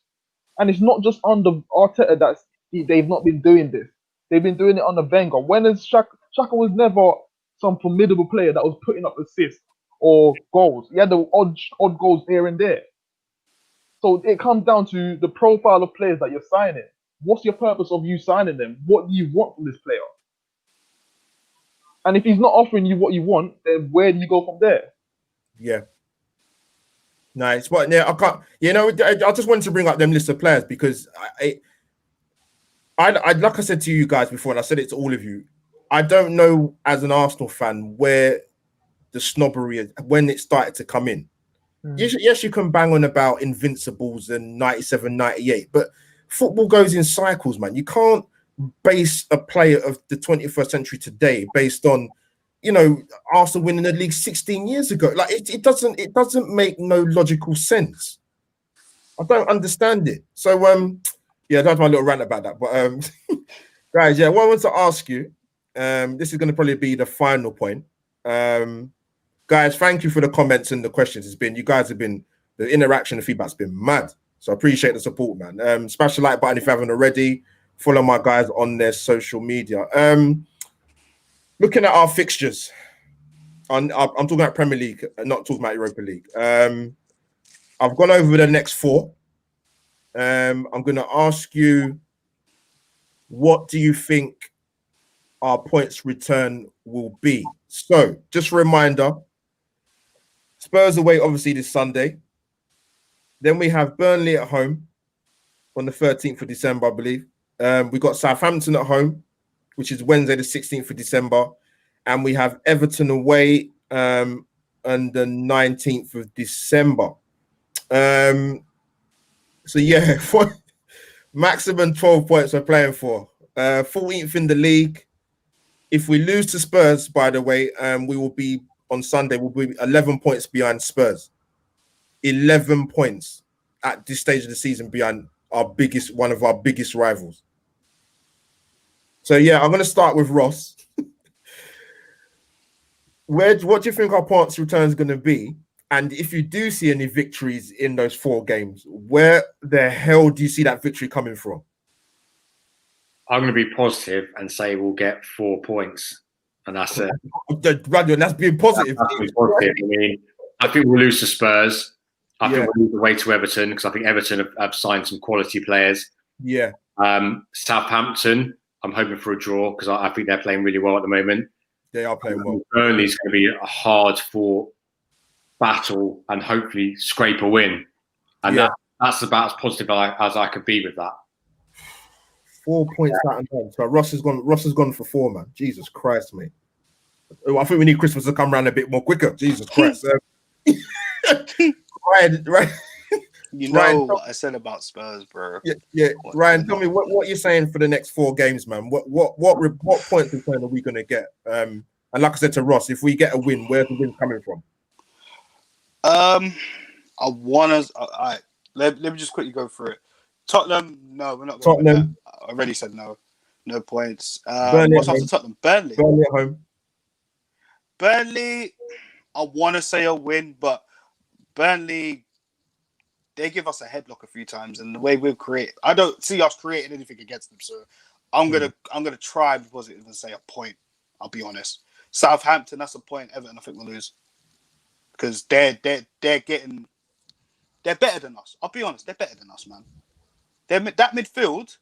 And it's not just under Arteta that they've not been doing this. They've been doing it under Wenger. When is Xhaka was never some formidable player that was putting up assists or goals. He had the odd goals here and there. So it comes down to the profile of players that you're signing. What's your purpose of you signing them? What do you want from this player? And if he's not offering you what you want, then where do you go from there? Yeah. Nice. But yeah, I can't. You know, I just wanted to bring up them list of players because I like I said to you guys before, and I said it to all of you. I don't know as an Arsenal fan where the snobbery is, when it started to come in. Yes, you can bang on about Invincibles and 97, 98, but football goes in cycles, man. You can't base a player of the 21st century today based on Arsenal winning the league 16 years ago. Like it doesn't make no logical sense. I don't understand it. So that's my little rant about that. But guys, what I want to ask you, this is going to probably be the final point. Guys, thank you for the comments and the questions. The interaction, the feedback's been mad. So I appreciate the support, man. Smash the like button if you haven't already. Follow my guys on their social media. Looking at our fixtures, I'm talking about Premier League, not talking about Europa League. I've gone over the next 4. I'm going to ask you, what do you think our points return will be? So, just a reminder, Spurs away, obviously, this Sunday. Then we have Burnley at home on the 13th of December, I believe. We got Southampton at home, which is Wednesday, the 16th of December. And we have Everton away on the 19th of December. For maximum 12 points we're playing for. 14th in the league. If we lose to Spurs, by the way, we will be on Sunday, we'll be 11 points behind Spurs. 11 points at this stage of the season behind one of our biggest rivals. So I'm going to start with Ross. What do you think our points return is going to be? And if you do see any victories in those 4 games, where the hell do you see that victory coming from? I'm going to be positive and say we'll get 4 points, and that's it. That's being positive. That's being positive. I mean, I think we'll lose to Spurs. I think we'll lose away to Everton because I think Everton have signed some quality players. Yeah. Southampton, I'm hoping for a draw because I think they're playing really well at the moment. They are playing well. Burnley's going to be a hard-fought battle and hopefully scrape a win. And that's about as positive as I could be with that. 4 points out and down. So Ross has gone for 4, man. Jesus Christ, mate. I think we need Christmas to come around a bit more quicker. Jesus Christ. Right. You know Ryan, what I said about Spurs, bro. Yeah. Ryan, tell me what you're saying for the next 4 games, man. What points return are we going to get? And like I said to Ross, if we get a win, where's the win coming from? I want to. Let me just quickly go through it. Tottenham, no, we're not going Tottenham. I already said no. No points. What's after Tottenham? Burnley. Burnley at home. Burnley, I want to say a win, but Burnley, they give us a headlock a few times, and the way we've created, I don't see us creating anything against them. So I'm gonna try and be positive and say a point. I'll be honest. Southampton, that's a point. Everton, I think we'll lose because they're better than us. I'll be honest, they're better than us, man. That midfield,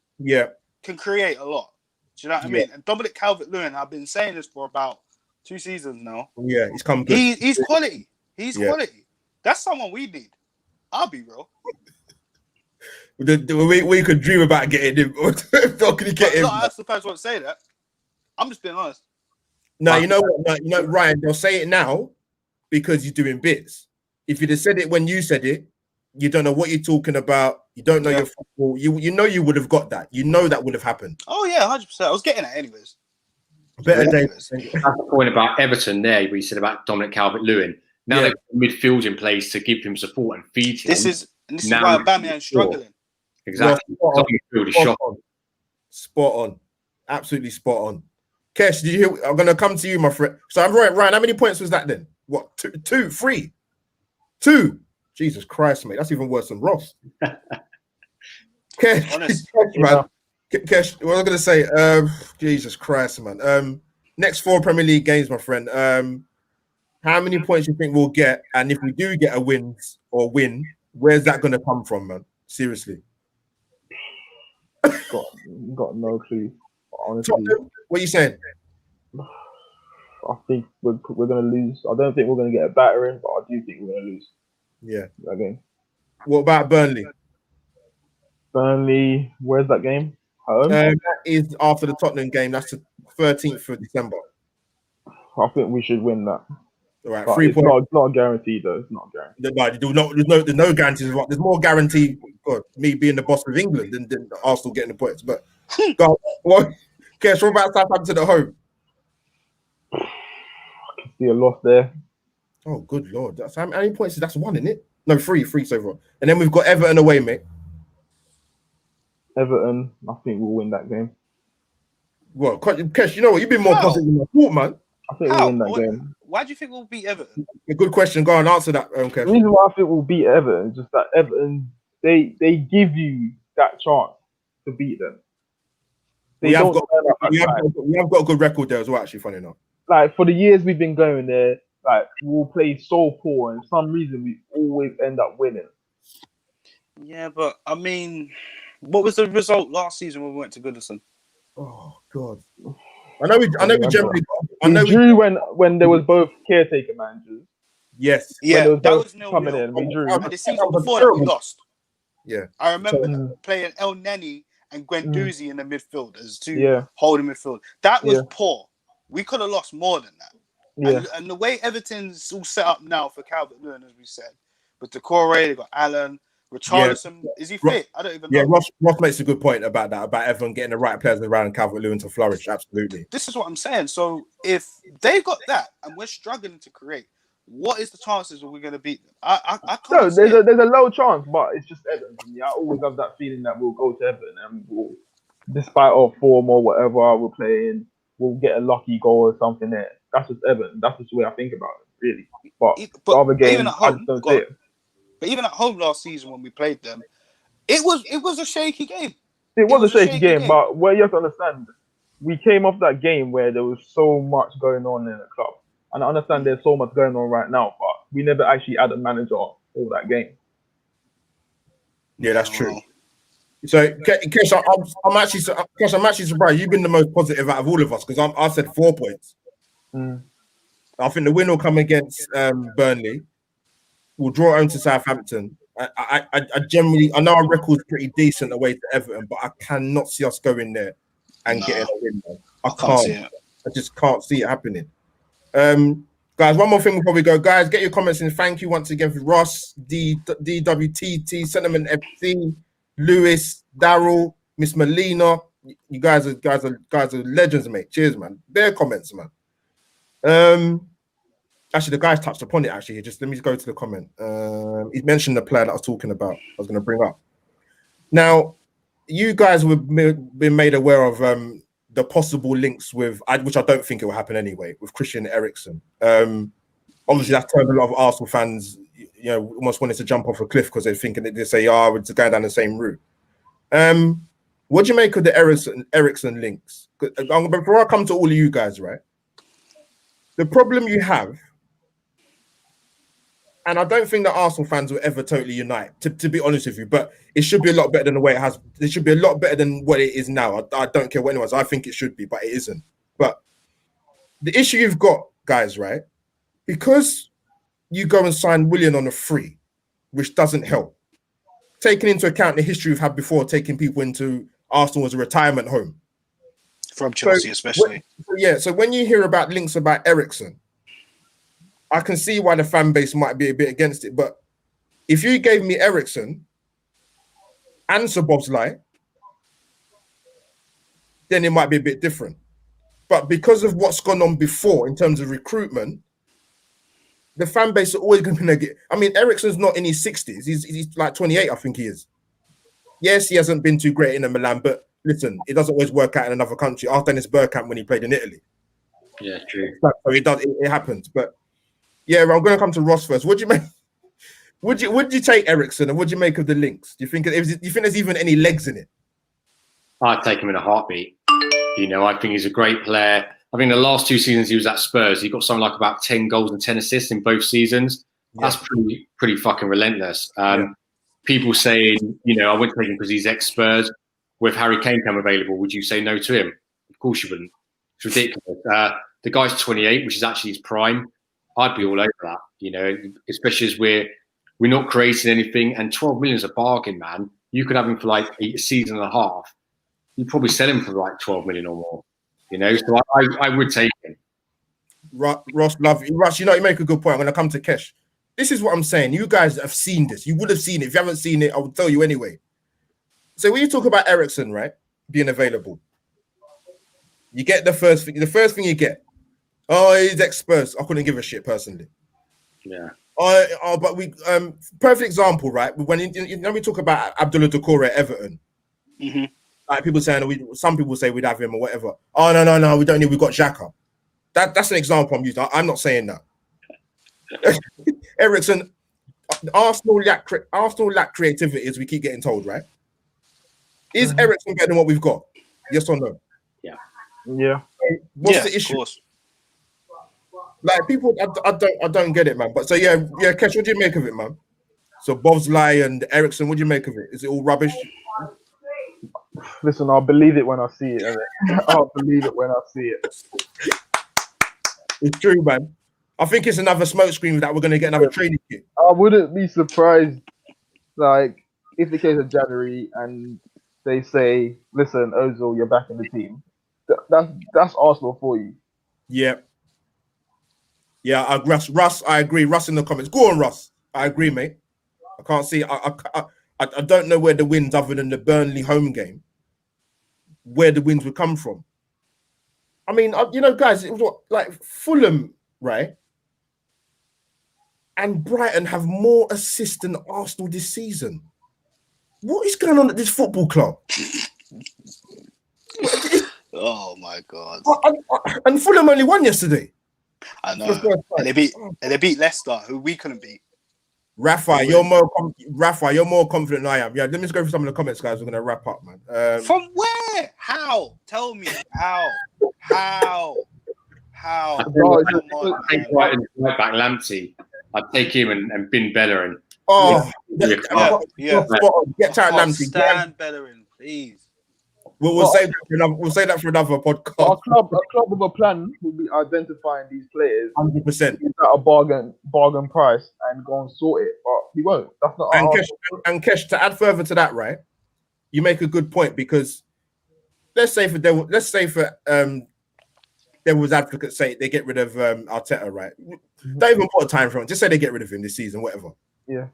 can create a lot. Do you know what I mean? And Dominic Calvert-Lewin, I've been saying this for about 2 seasons now. Yeah, he's come good. He's quality. He's quality. That's someone we need. I'll be real. We could dream about getting him. Not gonna get him. I suppose won't say that. I'm just being honest. No, you know what? No, Ryan, they'll say it now because you're doing bits. If you'd have said it when you said it, you don't know what you're talking about. You don't know your football. You know you would have got that. You know that would have happened. Oh yeah, 100%. I was getting it anyways. Better days. That's the point about Everton there, where you said about Dominic Calvert-Lewin. Now they've got midfield in place to give him support and feed him. This is why Aubameyang's struggling. Exactly. Spot on. Absolutely spot on. Kesh, did you hear? I'm going to come to you, my friend. So I'm right, Ryan. How many points was that then? What? 2, 3, 2. Jesus Christ, mate. That's even worse than Ross. Kesh, man. Kesh, what was I going to say? Jesus Christ, man. Next 4 Premier League games, my friend. How many points do you think we'll get? And if we do get a win, where's that going to come from, man? Seriously. Got no clue. Honestly, what are you saying? I think we're going to lose. I don't think we're going to get a battering, but I do think we're going to lose. Yeah. That game. What about Burnley? Burnley, where's that game? Home? That is after the Tottenham game. That's the 13th of December. I think we should win that. All right, but 3 points. It's not a guarantee, though. It's not a guarantee. There's no guarantees. There's more guarantee. God, me being the boss of England than Arsenal getting the points. But God, what about Southampton at home? see a loss there. Oh, good lord! That's how many points? That's one, isn't it? No, three so far. And then we've got Everton away, mate. Everton, I think we'll win that game. Well, Kesh, you know what? You've been more How? positive than I thought, man. I think we'll How? win that game. Why do you think we'll beat Everton? A good question. Go on, answer that, The Kesh. reason why I think we'll beat Everton is just that Everton, they give you that chance to beat them. We have don't got turn up at times. we have got a good record there as well. Actually, funny enough. Like for the years we've been going there, like we'll play so poor, and for some reason we always end up winning. Yeah, but I mean, what was the result last season when we went to Goodison? Oh God. I know we generally. We drew when there was both caretaker managers. Yes. Yeah, When that both was 0-0. coming in. We drew. And the season before that, we lost. Yeah. I remember playing El Neni and Guendouzi in the midfield as two holding midfield. That was poor. We could have lost more than that. Yeah. And the way Everton's all set up now for Calvert-Lewin, as we said, with Decore, they got Allen, Richarlison. Is he fit? I don't even know. Yeah, Ross makes a good point about that, about Everton getting the right players around Calvert-Lewin to flourish. Absolutely. This is what I'm saying. So if they've got that and we're struggling to create, what is the chances that we're going to beat them? I can't. No, there's a low chance, but it's just Everton. I always have that feeling that we'll go to Everton and we'll, despite our form or whatever we're playing, we'll get a lucky goal or something there. That's just Everton. That's just the way I think about it, really. But the other games, I just don't see it. But even at home last season when we played them, it was a shaky game. It was a shaky game, but what you have to understand, we came off that game where there was so much going on in the club. And I understand there's so much going on right now, but we never actually had a manager all that game. Yeah, that's true. So, Kesh, I'm actually surprised. You've been the most positive out of all of us because I said 4 points. I think the win will come against Burnley. We'll draw home to Southampton. I know our record's pretty decent away to Everton, but I cannot see us going there and getting a win. I can't see it. I just can't see it happening. Guys, one more thing we'll probably go. Guys, get your comments in. Thank you once again for Ross, DWTT, Sentiment FC, Lewis, Daryl, Miss Melina. You guys are legends, mate. Cheers, man. Their comments, man. Actually, the guys touched upon it. Actually, just let me go to the comment. He mentioned the player that I was talking about. I was going to bring up. Now, you guys have been made aware of the possible links with, which I don't think it will happen anyway, with Christian Eriksen. Obviously, that's turned a lot of Arsenal fans, almost wanted to jump off a cliff because they're thinking that they say, we're going down the same route. What do you make of the Eriksen links? Before I come to all of you guys, right? The problem you have, and I don't think that Arsenal fans will ever totally unite, to be honest with you, but it should be a lot better than the way it has. It should be a lot better than what it is now. I don't care what anyone says. I think it should be, but it isn't. But the issue you've got, guys, right? Because you go and sign Willian on a free, which doesn't help. Taking into account the history we've had before, taking people into Arsenal as a retirement home. From Chelsea, especially. So when you hear about links about Eriksen, I can see why the fan base might be a bit against it. But if you gave me Eriksen and Szoboszlai, then it might be a bit different. But because of what's gone on before in terms of recruitment, the fan base are always going to get. I mean, Eriksen's not in his 60s. He's like 28, I think he is. Yes, he hasn't been too great in Milan, but listen, it doesn't always work out in another country. Ask Dennis Bergkamp when he played in Italy. Yeah, true. So it happens. But yeah, I'm going to come to Ross first. What do you make? Would you take Eriksen, and what do you make of the links? Do you think there's even any legs in it? I'd take him in a heartbeat. I think he's a great player. I think the last 2 seasons he was at Spurs, he got something like about 10 goals and 10 assists in both seasons. Yeah. That's pretty fucking relentless. People saying, I wouldn't take him because he's ex-Spurs. With Harry Kane come available, would you say no to him? Of course you wouldn't. It's ridiculous. The guy's 28, which is actually his prime. I'd be all over that, especially as we're not creating anything, and 12 million is a bargain, man. You could have him for like a season and a half. You'd probably sell him for like 12 million or more, So I would take him. Ross, love you. Ross, you make a good point. I'm going to come to Kesh. This is what I'm saying. You guys have seen this. You would have seen it. If you haven't seen it, I will tell you anyway. So when you talk about Eriksen, right, being available, you get the first thing you get. Oh, he's ex-Spurs. I couldn't give a shit personally. Yeah. But we perfect example, right? When we talk about Abdullah Doucouré at Everton, like people saying some people say we'd have him or whatever. Oh no, we don't need. We got Xhaka. That's an example I'm using. I'm not saying that. Eriksen, Arsenal lack creativity, as we keep getting told, right? Is Eriksen better than what we've got? Yes or no? Yeah. What's the issue? Of course. Like people, I don't get it, man. But so yeah, Kesh, what do you make of it, man? So Bosley and Eriksen, what do you make of it? Is it all rubbish? Listen, I'll believe it when I see it. I'll believe it when I see it. It's true, man. I think it's another smokescreen that we're going to get another training kit. I wouldn't be surprised, like, if the case of January and they say, "Listen, Ozil, you're back in the team." That's Arsenal for you. Yeah. Russ, I agree. Russ in the comments. Go on, Russ. I agree, mate. I can't see. I don't know where the wins, other than the Burnley home game, where the wins would come from. I mean, guys, it was what, like Fulham, right? And Brighton have more assists than Arsenal this season. What is going on at this football club? Oh my God! And Fulham only won yesterday. I know. And they beat Leicester, who we couldn't beat. Rafa, you're more confident than I am. Yeah, let me just go through some of the comments, guys. We're gonna wrap up, man. From where? How? Tell me how? I take right back Lamptey. I'd take him and bin Bellerin. Get Tarek Lamptey. Stand Bellerin, please. We'll say that for another podcast. A club with a plan will be identifying these players 100% at a bargain price and go and sort it. But he won't. That's not. And Kesh, to add further to that, right? You make a good point, because let's say for devil's advocate's sake, they get rid of Arteta, right? Don't even put a time frame. Just say they get rid of him this season, whatever. Yeah.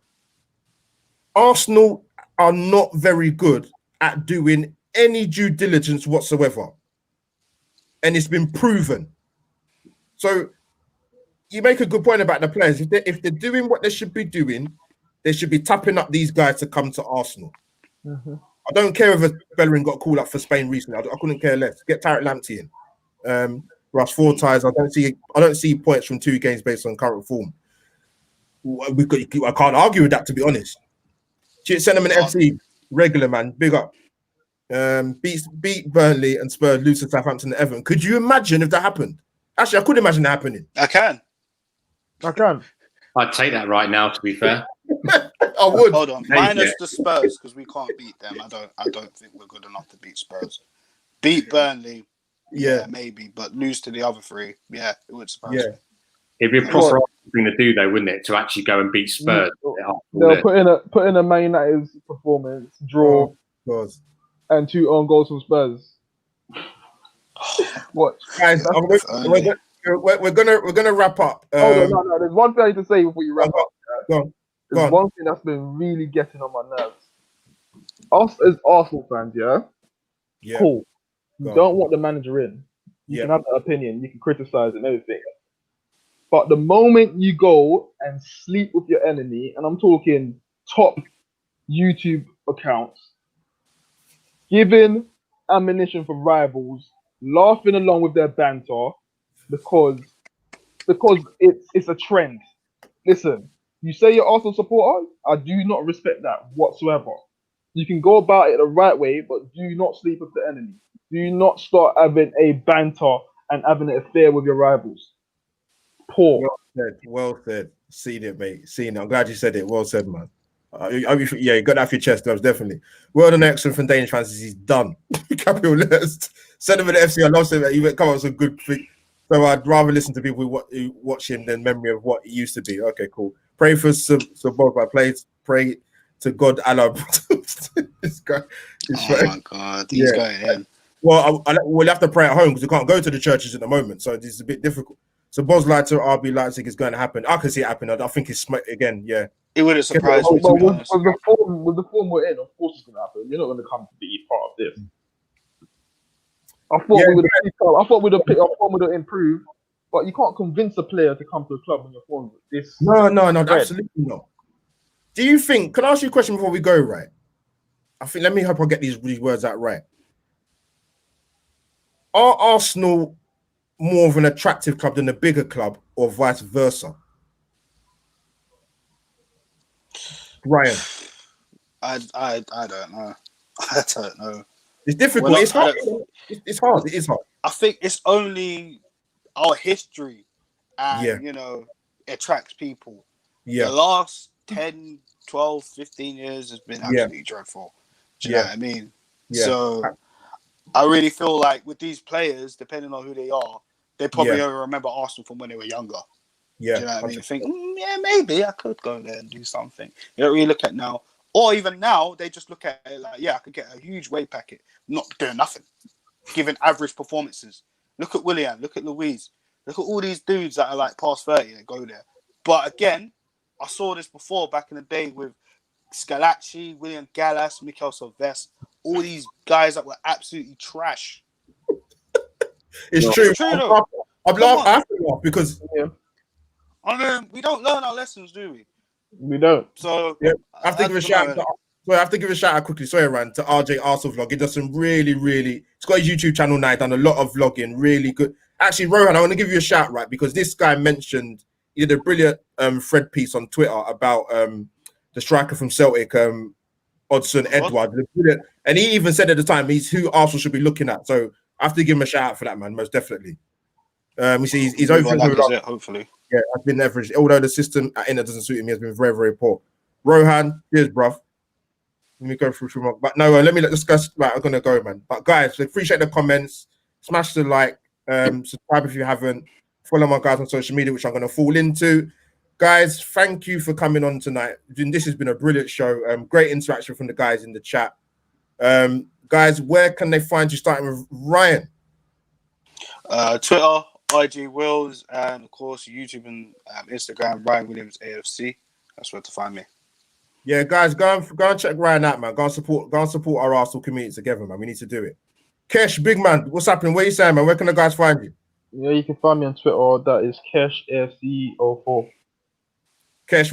Arsenal are not very good at doing any due diligence whatsoever, and it's been proven. So you make a good point about the players. If they're doing what they should be doing, they should be tapping up these guys to come to Arsenal. I don't care if Bellerin got called up for Spain recently. I couldn't care less. Get Tarek Lamptey in. Russ, 4 ties. I don't see points from 2 games based on current form. I can't argue with that, to be honest. Sentiment FC regular, man, big up. Beat Burnley and Spurs, lose to Southampton and Everton. Could you imagine if that happened? Actually, I could imagine that happening. I can. I'd take that right now, to be fair. I would. Hold on. Minus the Spurs, because we can't beat them. I don't think we're good enough to beat Spurs. Beat Burnley, yeah, maybe, but lose to the other 3, yeah, it would surprise me. It'd be a proper thing to do, though, wouldn't it? To actually go and beat Spurs. They'll put in a Man United's performance, draw, and 2 own goals from Spurs. What, guys? We're gonna wrap up. Hold on, no. There's one thing I need to say before you wrap up. Go There's on. one thing that's been really getting on my nerves. Us as Arsenal fans, cool. You don't want the manager in. You can have that opinion. You can criticize and everything. But the moment you go and sleep with your enemy, and I'm talking top YouTube accounts, giving ammunition for rivals, laughing along with their banter, because it's a trend. Listen, you say you're Arsenal supporter, I do not respect that whatsoever. You can go about it the right way, but do not sleep with the enemy. Do not start having a banter and having an affair with your rivals. Poor. Well said. Seen it, mate. Seen it. I'm glad you said it. Well said, man. You got that off your chest, Dubs, definitely. World and excellent from Danish fans is he's done. Capital letters. Send him an FC. I love him. He went come up with some good trick. So I'd rather listen to people who watch him than memory of what he used to be. Okay, cool. Pray for Bob. Pray to God, Allah. This guy. My God, he's going in. Well, we'll have to pray at home because we can't go to the churches at the moment, so this is a bit difficult. So Bosley to RB Leipzig is going to happen. I can see it happen. I think it's again, yeah. It would have surprised me. With the form we're in, of course it's going to happen. You're not going to come to be part of this. I thought we would have improved. But you can't convince a player to come to a club when you're falling this. No, red. absolutely not. Do you think? Can I ask you a question before we go? Right. I think. Let me hope I get these words out right. Are Arsenal more of an attractive club than a bigger club, or vice versa? Ryan, I don't know. I don't know. it's difficult. Well, it's hard. It's hard. It is hard. I think it's only our history and, Yeah. you know, attracts people. Yeah. The last 10, 12, 15 years has been absolutely dreadful. Do you know what I mean? Yeah. So I really feel like with these players, depending on who they are, they probably only remember Arsenal from when they were younger. Yeah. Do you know what I mean? Think, yeah, maybe I could go there and do something. You don't really look at now. Or even now, they just look at it like, yeah, I could get a huge wage packet, not doing nothing, giving average performances. Look at Willian, look at Louise, look at all these dudes that are like past 30 that go there. But again, I saw this before back in the day with Scalacci, William Gallas, Mikel Silvestre, all these guys that were absolutely trash. It's true. It's true though. I have to laugh because I mean, we don't learn our lessons, do we? We don't. So I have to give a shout out. I have to give a shout out quickly. Sorry, Rand, to RJ Arsenal vlog. He does some really. It's got his YouTube channel now. Done a lot of vlogging. Really good. Actually, Rohan, I want to give you a shout, right? Because this guy mentioned he did a brilliant thread piece on Twitter about the striker from Celtic, Odsonne Edouard. And he even said at the time he's who Arsenal should be looking at. So I have to give him a shout out for that, man. Most definitely. We see he's over. Hopefully. Yeah, I've been average. Although the system at Inter doesn't suit him, he has been very, very poor. Rohan, cheers, bruv. Let me go through some more. But no, let me discuss. Right, I'm gonna go, man. But guys, appreciate the comments. Smash the like. Subscribe if you haven't. Follow my guys on social media, which I'm gonna fall into. Guys, thank you for coming on tonight. This has been a brilliant show. Great interaction from the guys in the chat. Guys, where can they find you? Starting with Ryan. Twitter, IG Wills, and of course YouTube and Instagram, Ryan Williams AFC. That's where to find me. Yeah, guys, go and check Ryan out, man. Go and support our Arsenal community together, man. We need to do it. Kesh, big man, what's happening? Where you saying, man? Where can the guys find you? Yeah, you can find me on Twitter. That is Kesh AFC04. Kesh,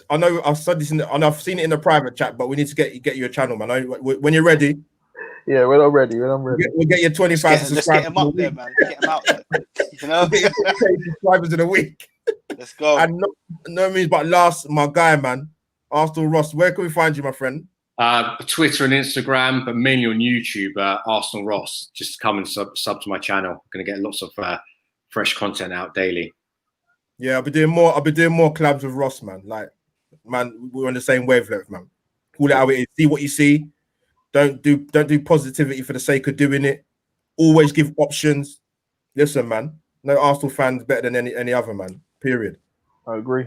I know I've said this I've seen it in the private chat, but we need to get you a channel, man. When you're ready. Yeah, we're not ready. We'll get you 20,000 subscribers. Let's get him up there, man. Get him out there. You know, get you subscribers in a week. Let's go. And no means but last, my guy, man, Arsenal Ross. Where can we find you, my friend? Twitter and Instagram, but mainly on YouTube. Arsenal Ross. Just come and sub to my channel. I'm gonna get lots of fresh content out daily. Yeah, I'll be doing more collabs with Ross, man. Like, man, we're on the same wavelength, man. Call it how it is. See what you see. Don't do positivity for the sake of doing it. Always give options. Listen, man. No Arsenal fans better than any other man. Period. I agree.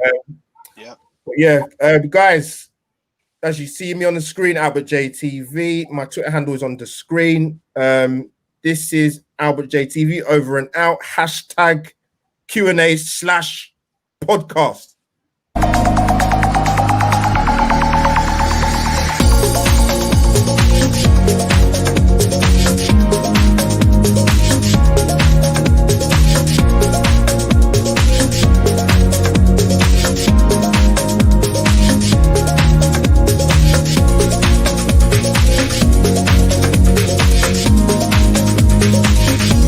Guys, as you see me on the screen, Albert JTV. My Twitter handle is on the screen. This is Albert JTV over and out. #Q&A/podcast.